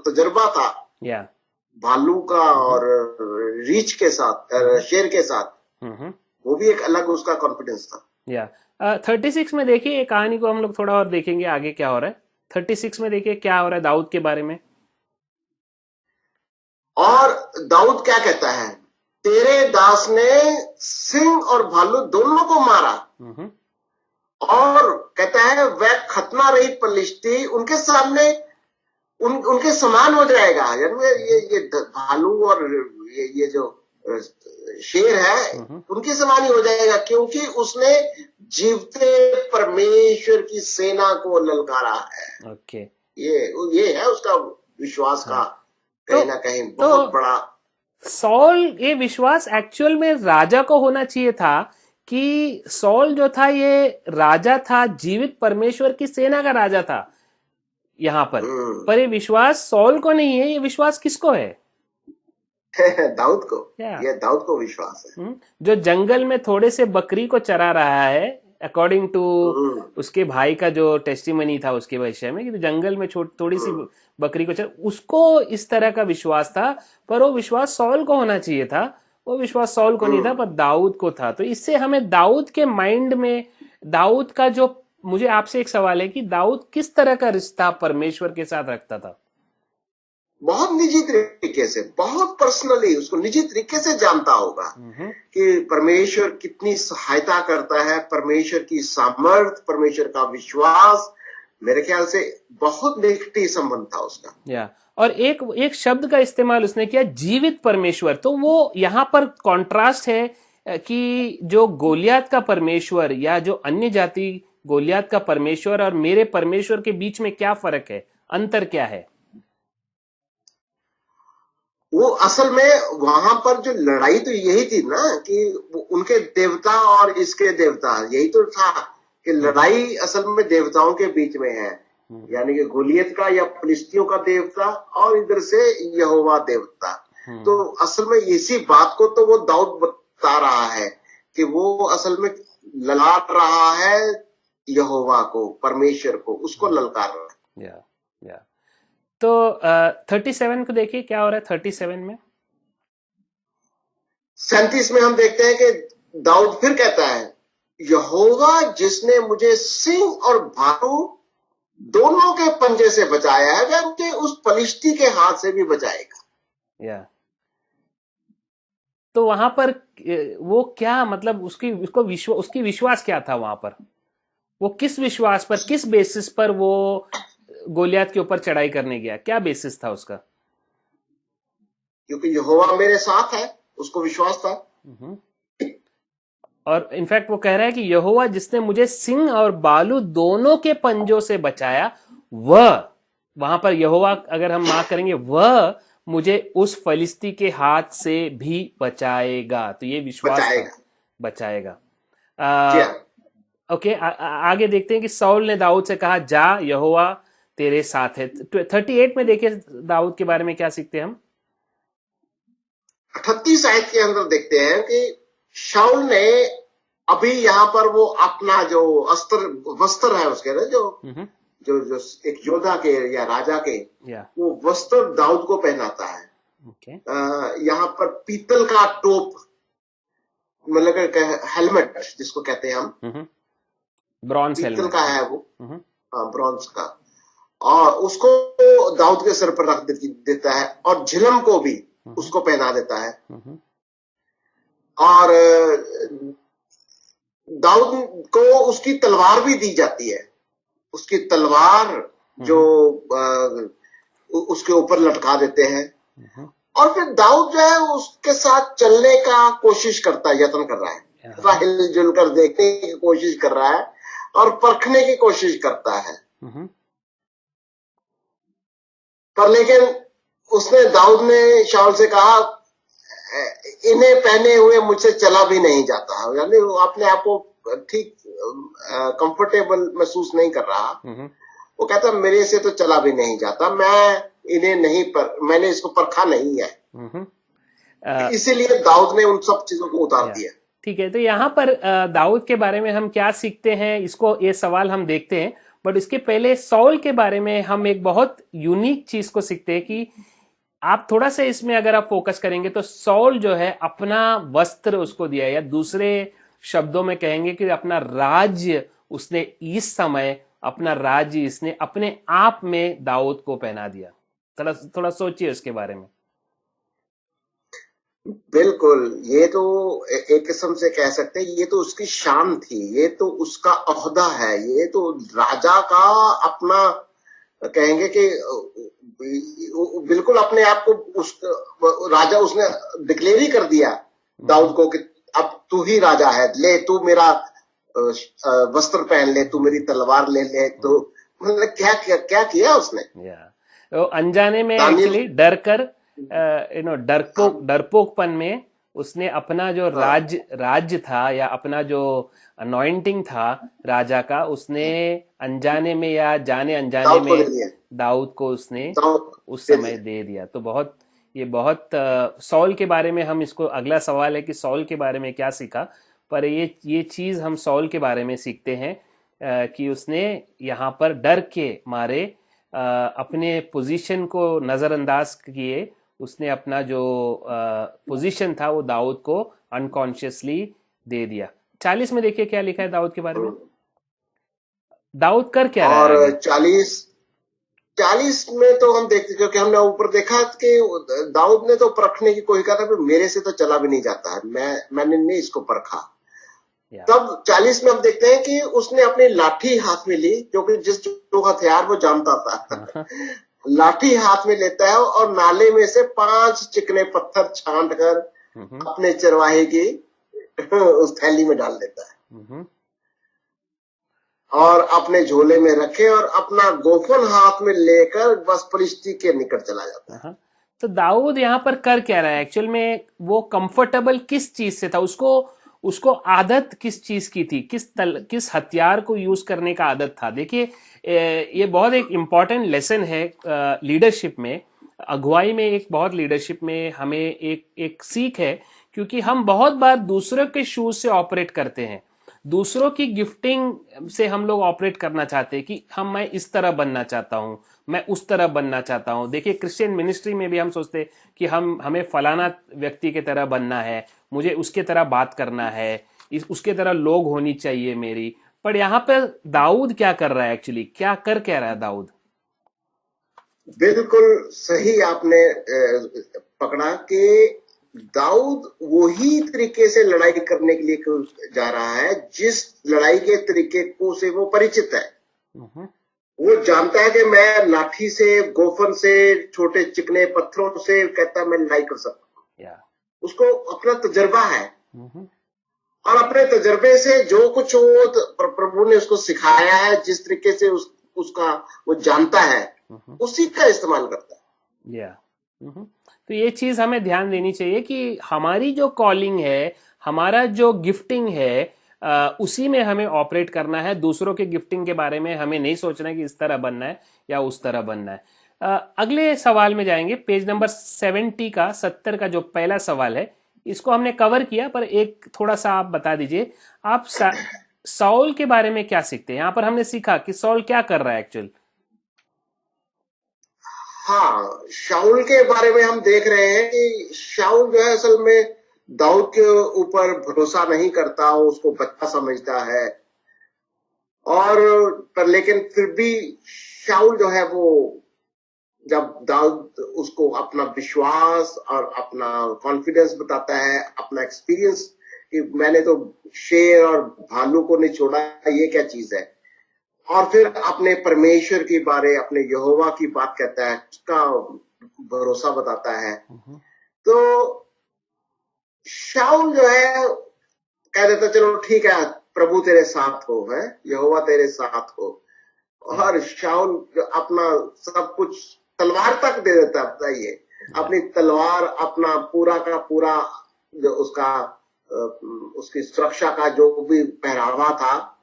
Speaker 2: तजुर्बा था
Speaker 1: या
Speaker 2: भालू का और रीछ के साथ, शेर के साथ, वो भी एक अलग उसका कॉन्फिडेंस था।
Speaker 1: या 36 में देखिए, एक कहानी को हम लोग थोड़ा और देखेंगे आगे क्या हो रहा है। 36 में देखिए क्या हो रहा है दाऊद के बारे में।
Speaker 2: और दाऊद क्या कहता है, तेरे दास ने सिंह और भालू दोनों को मारा। और कहता है वह खतना रहित पलिश्ती उनके सामने उनके समान हो जाएगा। यानी ये भालू और ये जो शेर है उनके समान ही हो जाएगा, क्योंकि उसने जीवते परमेश्वर की सेना को ललकारा है।
Speaker 1: ओके,
Speaker 2: ये है उसका विश्वास का कहीं ना कहीं बहुत बड़ा।
Speaker 1: सॉल, ये विश्वास एक्चुअल में राजा को होना चाहिए था कि सॉल जो था ये राजा था, जीवित परमेश्वर की सेना का राजा था यहाँ पर ये विश्वास सॉल को नहीं है, ये विश्वास किसको है?
Speaker 2: दाऊद को। ये दाऊद को विश्वास है,
Speaker 1: जो जंगल में थोड़े से बकरी को चरा रहा है, अकॉर्डिंग टू उसके भाई का जो टेस्टिमनी था उसके विषय में, कि जंगल में थोड़ी सी बकरी को चरा, उसको इस तरह का विश्वास था। पर वो विश्वास सॉल को होना चाहिए था, वो विश्वास सॉल को नहीं था, पर दाऊद को था। तो इससे हमें दाऊद के माइंड में, दाऊद का जो, मुझे आपसे एक सवाल है कि दाऊद किस तरह का रिश्ता परमेश्वर के साथ रखता था?
Speaker 2: बहुत निजी तरीके से, बहुत पर्सनली उसको निजी तरीके से जानता होगा कि परमेश्वर कितनी सहायता करता है, परमेश्वर की सामर्थ, परमेश्वर का विश्वास। मेरे ख्याल से बहुत निकटी संबंध था उसका।
Speaker 1: या और एक शब्द का इस्तेमाल उसने किया, जीवित परमेश्वर। तो वो यहाँ पर कॉन्ट्रास्ट है कि जो गोलियत का परमेश्वर या जो अन्य जाति गोलियत का परमेश्वर और मेरे परमेश्वर के बीच में क्या फर्क है, अंतर क्या है?
Speaker 2: वो असल में वहां पर जो लड़ाई तो यही थी ना कि उनके देवता और इसके देवता, यही तो था कि लड़ाई असल में देवताओं के बीच में है। यानी कि गोलियत का या फिलिस्तियों का देवता और इधर से यहोवा देवता। तो असल में इसी बात को तो वो दाऊद बता रहा है कि वो असल में ललाट रहा है यहोवा को, परमेश्वर को, उसको ललकार रहा है।
Speaker 1: या तो 37 को देखिए क्या हो रहा है 37 में।
Speaker 2: 37 में हम देखते हैं कि दाऊद फिर कहता है, यहोवा जिसने मुझे सिंह और भालू दोनों के पंजे से बचाया है, वह मुझे उस पलिश्ती के हाथ से भी बचाएगा।
Speaker 1: या तो वहां पर वो क्या, मतलब उसकी विश्वास क्या था वहां पर? वो किस विश्वास पर, किस बेसिस पर वो गोलियत के ऊपर चढ़ाई करने गया? क्या बेसिस था उसका?
Speaker 2: क्योंकि यहोवा मेरे साथ है, उसको विश्वास था।
Speaker 1: और इनफैक्ट वो कह रहा है कि यहोवा जिसने मुझे सिंह और बालू दोनों के पंजों से बचाया, वह, वहां पर यहोवा अगर हम मार्क करेंगे, वह मुझे उस फलिस्ती के हाथ से भी बचाएगा। तो ये विश्वास बचाएगा। ओके, आगे देखते हैं कि साउल ने दाऊद से कहा, जा यहोवा तेरे साथ है। 38 में देखिए दाऊद के बारे में क्या सीखते हैं हम।
Speaker 2: 38 आयत के अंदर देखते हैं कि शाऊल ने अभी यहाँ पर वो अपना जो वस्त्र है उसके ना, जो एक योद्धा के या राजा के, वो वस्त्र दाऊद को पहनाता है। यहाँ पर पीतल का टोप, मतलब हेलमेट जिसको कहते हैं हम,
Speaker 1: ब्रॉन्ज
Speaker 2: पीतल का है वो, ब्रॉन्ज का, और उसको दाऊद के सर पर रख देता है, और झिलम को भी उसको पहना देता है। और दाऊद को उसकी तलवार भी दी जाती है, उसकी तलवार जो उसके ऊपर लटका देते हैं। और फिर दाऊद जो है उसके साथ चलने का कोशिश करता है, यत्न कर रहा है, थोड़ा हिलजुल कर देखने की कोशिश कर रहा है और परखने की कोशिश करता है। पर लेकिन दाऊद ने शाऊल से कहा, इन्हें पहने हुए मुझसे चला भी नहीं जाता, यानी वो अपने आप को ठीक कंफर्टेबल महसूस नहीं कर रहा। वो कहता मेरे से तो चला भी नहीं जाता, मैंने इसको परखा नहीं है। इसीलिए दाऊद ने उन सब चीजों को उतार दिया।
Speaker 1: ठीक है, तो यहाँ पर दाऊद के बारे में हम क्या सीखते हैं, इसको ये सवाल हम देखते हैं। बट इसके पहले सॉल के बारे में हम एक बहुत यूनिक चीज को सीखते हैं कि आप थोड़ा सा इसमें अगर आप फोकस करेंगे तो सॉल जो है अपना वस्त्र उसको दिया, या दूसरे शब्दों में कहेंगे कि अपना राज्य उसने इस समय अपना राज्य इसने अपने आप में दाऊद को पहना दिया। थोड़ा सोचिए उसके बारे में।
Speaker 2: बिल्कुल, ये तो एक किस्म से कह सकते हैं, ये तो उसकी शान थी, ये तो उसका ओहदा है, ये तो राजा का अपना कहेंगे कि बिल्कुल अपने आप को राजा उसने डिक्लेयर ही कर दिया दाऊद को कि अब तू ही राजा है, ले तू मेरा वस्त्र पहन ले, तू मेरी तलवार ले ले। तो मतलब क्या किया उसने।
Speaker 1: तो अनजाने में एक्चुअली डर कर डरपोकपन में उसने अपना जो राज्य था या अपना जो अनॉइंटिंग था राजा का, उसने अनजाने में या जाने अनजाने में दाऊद को उसने उस समय दे दिया। तो बहुत सॉल के बारे में हम इसको, अगला सवाल है कि सॉल के बारे में क्या सीखा। पर ये चीज हम सॉल के बारे में सीखते हैं कि उसने यहाँ पर डर के मारे अपने पोजीशन को नजरअंदाज किए, उसने अपना जो पोजीशन था वो दाऊद को अनकॉन्शियसली दे दिया। 40 में देखिए क्या लिखा है दाऊद के बारे में। दाऊद कर क्या रहा है।
Speaker 2: और 40 में तो हम देखते, क्योंकि हमने ऊपर देखा कि दाऊद ने तो परखने की कोशिश करा, मेरे से तो चला भी नहीं जाता है, मैंने नहीं इसको परखा। तब 40 में हम देखते हैं कि उसने अपनी लाठी हाथ में ली, जो कि जो हथियार वो जानता था। लाठी हाथ में लेता है और नाले में से 5 चिकने पत्थर छांट कर अपने चरवाहे की उस थैली में डाल देता है और अपने झोले में रखे और अपना गोफन हाथ में लेकर बस फलिश्ती के निकट चला जाता है।
Speaker 1: तो दाऊद यहाँ पर कर क्या रहा है एक्चुअल में, वो कंफर्टेबल किस चीज से था, उसको आदत किस चीज की थी, किस हथियार को यूज करने का आदत था। देखिए ये बहुत एक इम्पॉर्टेंट लेसन है लीडरशिप में, अगुवाई में, एक बहुत लीडरशिप में हमें एक सीख है, क्योंकि हम बहुत बार दूसरों के शूज से ऑपरेट करते हैं, दूसरों की गिफ्टिंग से हम लोग ऑपरेट करना चाहते हैं कि मैं इस तरह बनना चाहता हूं, मैं उस तरह बनना चाहता हूं। देखिए क्रिश्चियन मिनिस्ट्री में भी हम सोचते हैं कि हमें फलाना व्यक्ति की तरह बनना है, मुझे उसके तरह बात करना है, उसके तरह लोग होनी चाहिए मेरी। पर यहाँ पर दाऊद क्या कर रहा है एक्चुअली, क्या रहा है दाऊद।
Speaker 2: बिल्कुल सही आपने पकड़ा कि दाऊद वही तरीके से लड़ाई करने के लिए जा रहा है जिस लड़ाई के तरीके को से वो परिचित है। वो जानता है कि मैं लाठी से, गोफन से, छोटे चिकने पत्थरों से कहता मैं लड़ाई कर सकता हूँ। उसको अपना तजर्बा है और अपने तजर्बे से जो कुछ वो प्रभु ने उसको सिखाया है, जिस तरीके से उसका वो जानता है, उसी का इस्तेमाल करता है।
Speaker 1: तो ये चीज हमें ध्यान देनी चाहिए कि हमारी जो कॉलिंग है, हमारा जो गिफ्टिंग है, उसी में हमें ऑपरेट करना है। दूसरों के गिफ्टिंग के बारे में हमें नहीं सोचना है कि इस तरह बनना है या उस तरह बनना है। अगले सवाल में जाएंगे, पेज नंबर 70 का जो पहला सवाल है, इसको हमने कवर किया, पर एक थोड़ा सा आप बता दीजिए, आप सॉल के बारे में क्या सीखते हैं। यहाँ पर हमने सीखा कि सॉल क्या कर रहा है एक्चुअल।
Speaker 2: हाँ, शाऊल के बारे में हम देख रहे हैं कि शाऊल जो है असल में दाऊद के ऊपर भरोसा नहीं करता, उसको बच्चा समझता है। और पर लेकिन फिर भी शाऊल जो है वो जब दाऊद उसको अपना विश्वास और अपना कॉन्फिडेंस बताता है, अपना एक्सपीरियंस कि मैंने तो शेर और भालू को नहीं छोड़ा, ये क्या चीज है, और फिर अपने परमेश्वर की बारे, अपने यहोवा की बात कहता है, उसका भरोसा बताता है। तो शाऊल जो है कह देता चलो ठीक है, प्रभु तेरे साथ हो, है यहोवा तेरे साथ हो, और शाऊल अपना सब कुछ तलवार तक दे देता है। बताइए, अपनी तलवार, अपना पूरा का पूरा जो उसका उसकी सुरक्षा का जो भी पहरावा था,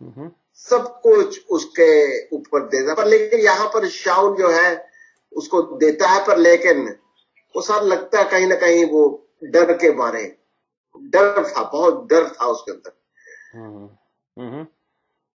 Speaker 2: सब कुछ उसके ऊपर देता। पर लेकिन यहाँ पर शाऊल जो है उसको देता है, पर लेकिन वो साथ लगता है कहीं ना कहीं वो डर के मारे, डर था, बहुत डर था उसके अंदर।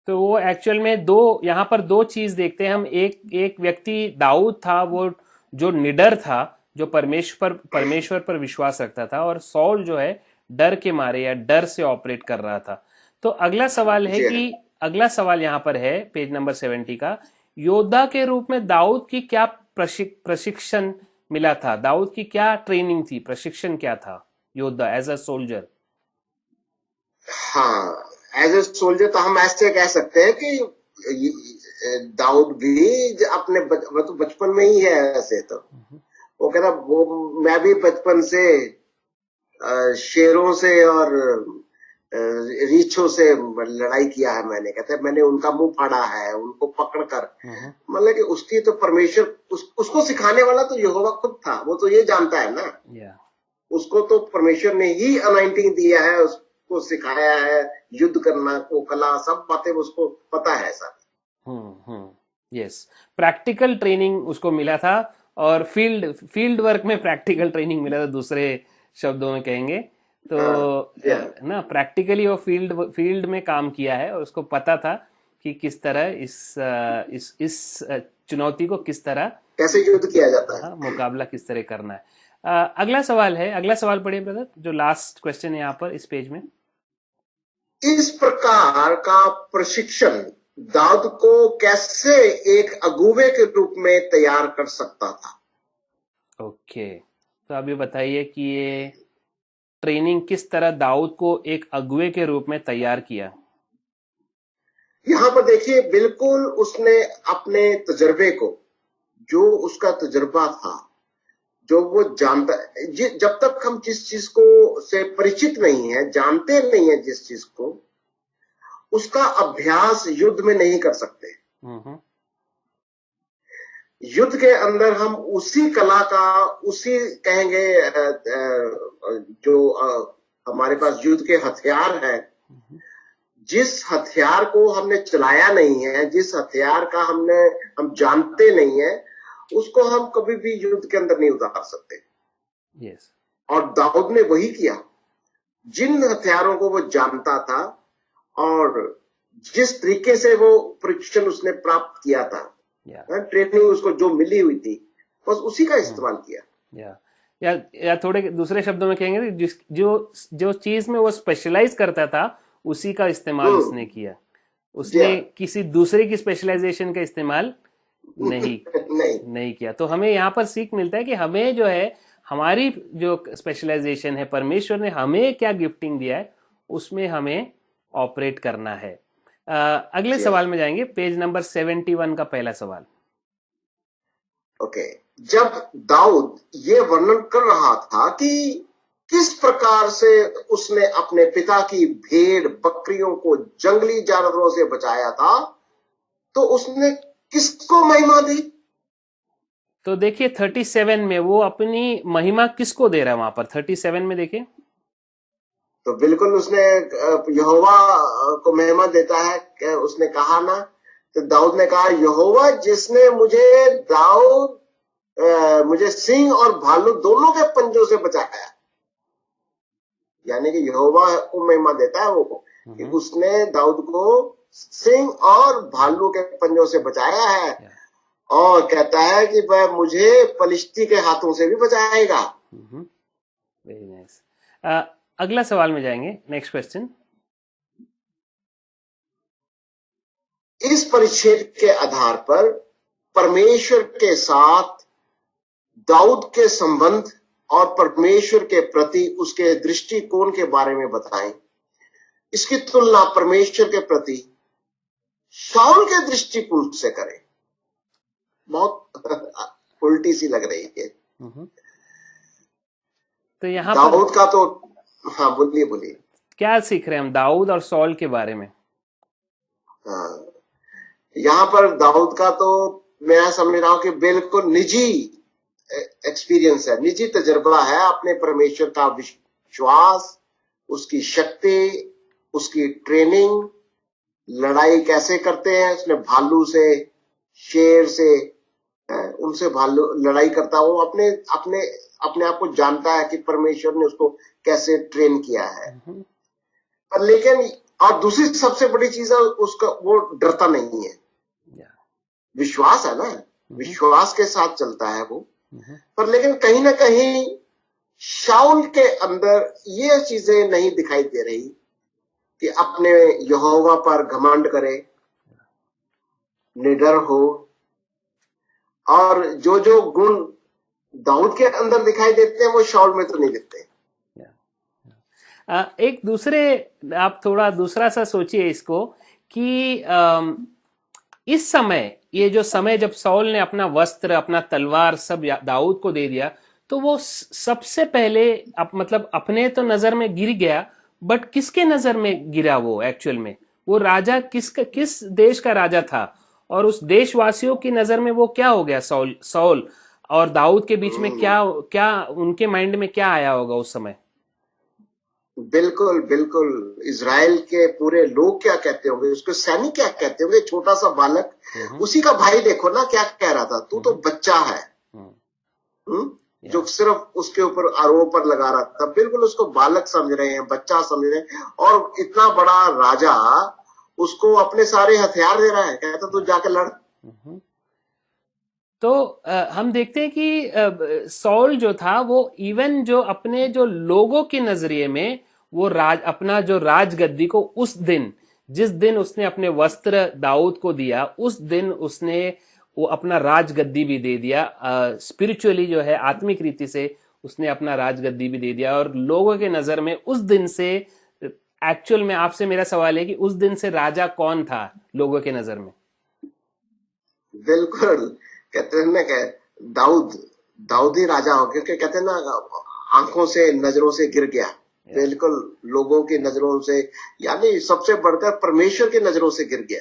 Speaker 1: तो वो एक्चुअल में यहाँ पर दो चीज देखते हैं हम। एक व्यक्ति दाऊद था, वो जो निडर था, जो परमेश्वर पर विश्वास रखता था, और सौल जो है डर के मारे या डर से ऑपरेट कर रहा था। तो अगला सवाल है कि अगला सवाल यहाँ पर है पेज नंबर 70 का, योद्धा के रूप में दाऊद की क्या प्रशिक्षण मिला था? दाऊद की क्या ट्रेनिंग थी, प्रशिक्षण क्या था योद्धा, एज अ सोल्जर?
Speaker 2: हाँ, एज ए सोल्जर तो हम ऐसे कह सकते हैं कि दाऊद भी अपने बचपन में ही है। ऐसे तो वो कहता, वो मैं भी बचपन से शेरों से और रीछों से लड़ाई किया है मैंने। कहते हैं मैंने उनका मुंह फाड़ा है, उनको पकड़कर। मतलब कि उसकी तो परमेश्वर उसको सिखाने वाला तो यहोवा खुद था, वो तो ये जानता है ना। उसको तो परमेश्वर ने ही अनाइंटिंग दिया है, उसको सिखाया है युद्ध करना, वो कला, सब बातें उसको पता है सब।
Speaker 1: यस, प्रैक्टिकल ट्रेनिंग उसको मिला था, और फील्ड वर्क में प्रैक्टिकल ट्रेनिंग मिला था, दूसरे शब्दों में कहेंगे तो ना, प्रैक्टिकली वो फील्ड में काम किया है, और उसको पता था कि किस तरह इस चुनौती को किस तरह,
Speaker 2: कैसे युद्ध किया जाता है,
Speaker 1: मुकाबला किस तरह करना है। अगला सवाल है, अगला सवाल पढ़िए ब्रदर, जो लास्ट क्वेश्चन है यहाँ पर इस पेज में।
Speaker 2: इस प्रकार का प्रशिक्षण दाऊद को कैसे एक अगुवे के रूप में तैयार कर सकता था?
Speaker 1: ओके, तो अभी बताइए कि ये ट्रेनिंग किस तरह दाऊद को एक अगुवे के रूप में तैयार किया।
Speaker 2: यहां पर देखिए, बिल्कुल उसने अपने तजर्बे को, जो उसका तजर्बा था, जो वो जानता, जब तक हम जिस चीज को से परिचित नहीं है, जानते नहीं है जिस चीज को, उसका अभ्यास युद्ध में नहीं कर सकते। युद्ध के अंदर हम उसी कला का, उसी कहेंगे जो हमारे पास युद्ध के हथियार है, जिस हथियार को हमने चलाया नहीं है, जिस हथियार का हम जानते नहीं है, उसको हम कभी भी युद्ध के अंदर नहीं उतार सकते।
Speaker 1: yes.
Speaker 2: और दाऊद ने वही किया। जिन हथियारों को वो जानता था और जिस तरीके से वो प्रशिक्षण उसने प्राप्त किया था, ट्रेनिंग उसको जो मिली हुई थी, बस उसी का इस्तेमाल किया।
Speaker 1: या थोड़े दूसरे शब्दों में कहेंगे, जो चीज में वो स्पेशलाइज करता था, उसी का इस्तेमाल उसने किया। उसने किसी दूसरे की स्पेशलाइजेशन का इस्तेमाल नहीं किया। तो हमें यहाँ पर सीख मिलता है कि हमें जो है, हमारी जो स्पेशलाइजेशन है, परमेश्वर ने हमें क्या गिफ्टिंग दिया है, उसमें हमें ऑपरेट करना है। अगले सवाल में जाएंगे, पेज नंबर 71 का पहला सवाल।
Speaker 2: ओके, जब दाऊद ये वर्णन कर रहा था कि किस प्रकार से उसने अपने पिता की भेड़ बकरियों को जंगली जानवरों से बचाया था, तो उसने किसको महिमा दी?
Speaker 1: तो देखिए 37 में वो अपनी महिमा किसको दे रहा है वहां पर, 37 में देखिए।
Speaker 2: तो बिल्कुल उसने यहोवा को महिमा देता है। उसने कहा ना, तो दाऊद ने कहा, यहोवा जिसने मुझे सिंह और भालू दोनों के पंजों से बचाया। यानी कि यहोवा को महिमा देता है वो, कि उसने दाऊद को सिंह और भालू के पंजों से बचाया है, और कहता है कि वह मुझे फलिश्ती के हाथों से भी बचाएगा।
Speaker 1: Very nice. अगला सवाल में जाएंगे, नेक्स्ट क्वेश्चन।
Speaker 2: इस परिच्छेद के आधार पर परमेश्वर के साथ दाऊद के संबंध और परमेश्वर के प्रति उसके दृष्टिकोण के बारे में बताएं। इसकी तुलना परमेश्वर के प्रति शाऊल के दृष्टिकोण से करें। बहुत उल्टी सी लग रही है।
Speaker 1: तो यहाँ
Speaker 2: दाऊद का तो, हाँ बोलिए बोलिए,
Speaker 1: क्या सीख रहे हैं हम दाऊद और सॉल के बारे में?
Speaker 2: हाँ, यहाँ पर दाऊद का तो मैं समझ रहा हूं कि बिल्कुल निजी एक्सपीरियंस है, निजी तजर्बा है अपने परमेश्वर का विश्वास, उसकी शक्ति, उसकी ट्रेनिंग, लड़ाई कैसे करते हैं। उसने भालू से, शेर से, उनसे भालू लड़ाई करता, वो अपने अपने अपने आप को जानता है कि परमेश्वर ने उसको कैसे ट्रेन किया है। पर लेकिन और दूसरी सबसे बड़ी चीज है उसका, वो डरता नहीं है। विश्वास है ना, विश्वास के साथ चलता है वो। पर लेकिन कहीं ना कहीं शाऊल के अंदर ये चीजें नहीं दिखाई दे रही कि अपने यहोवा पर घमंड करे, निडर हो, और जो जो गुण दाऊद के अंदर दिखाई देते हैं वो शाऊल में तो नहीं दिखते।
Speaker 1: एक दूसरे, आप थोड़ा दूसरा सा सोचिए इसको कि इस समय, ये जो समय जब शाऊल ने अपना वस्त्र, अपना तलवार सब दाऊद को दे दिया, तो वो सबसे पहले मतलब अपने तो नजर में गिर गया, बट किसके नजर में गिरा वो एक्चुअल में? वो राजा किस देश का राजा था, और उस देशवासियों की नजर में वो क्या हो गया? शाऊल और दाऊद के बीच में क्या उनके माइंड में क्या आया होगा उस समय?
Speaker 2: बिल्कुल बिल्कुल, इजराइल के पूरे लोग क्या कहते होंगे, उसको सैनिक क्या कहते होंगे, छोटा सा बालक, उसी का भाई देखो ना क्या कह रहा था, तू तो बच्चा है। जो सिर्फ उसके ऊपर आरोप लगा रहा था, बिल्कुल उसको बालक समझ रहे हैं, बच्चा समझ रहे हैं, और इतना बड़ा राजा उसको अपने सारे हथियार दे रहा है, कहता तू जाके लड़।
Speaker 1: तो हम देखते हैं कि सॉल जो था वो इवन जो अपने जो लोगों के नजरिए में वो अपना जो राजगद्दी को, उस दिन जिस दिन उसने अपने वस्त्र दाऊद को दिया, उस दिन उसने वो अपना राजगद्दी भी दे दिया। स्पिरिचुअली जो है, आत्मिक रीति से उसने अपना राजगद्दी भी दे दिया, और लोगों के नजर में उस दिन से, एक्चुअल में आपसे मेरा सवाल है कि उस दिन से राजा कौन था लोगों के नजर में?
Speaker 2: बिल्कुल, कहते हैं ना कि दाऊद ही राजा हो गया, कहते हैं ना आंखों से, नजरों से गिर गया। बिल्कुल, लोगों की नजरों से, यानी सबसे बढ़कर परमेश्वर की नजरों से गिर गया।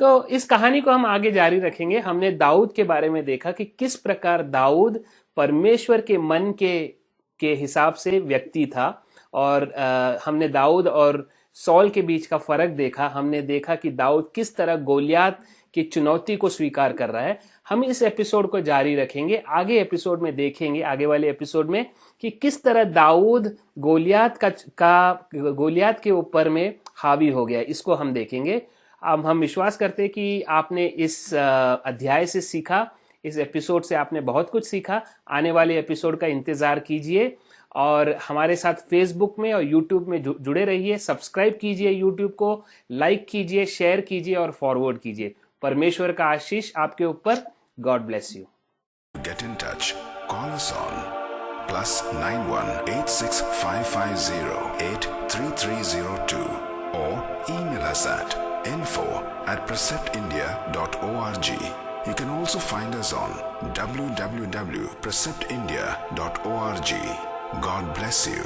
Speaker 1: तो इस कहानी को हम आगे जारी रखेंगे। हमने दाऊद के बारे में देखा कि किस प्रकार दाऊद परमेश्वर के मन के हिसाब से व्यक्ति था, और हमने दाऊद और सॉल के बीच का फर्क देखा। हमने देखा कि दाऊद किस तरह गोलियात की चुनौती को स्वीकार कर रहा है। हम इस एपिसोड को जारी रखेंगे, आगे एपिसोड में देखेंगे, आगे वाले एपिसोड में, कि किस तरह दाऊद गोलियात गोलियात के ऊपर में हावी हो गया, इसको हम देखेंगे। अब हम विश्वास करते हैं कि आपने इस अध्याय से सीखा, इस एपिसोड से आपने बहुत कुछ सीखा। आने वाले एपिसोड का इंतजार कीजिए, और हमारे साथ फेसबुक में और यूट्यूब में जुड़े रहिए। सब्सक्राइब कीजिए यूट्यूब को, लाइक कीजिए, शेयर कीजिए और फॉरवर्ड कीजिए। परमेश्वर का आशीष आपके ऊपर। God bless you.
Speaker 3: Get in touch. Call us on +91 86550 83302 or email us at info@preceptindia.org. You can also find us on www.preceptindia.org. God bless you.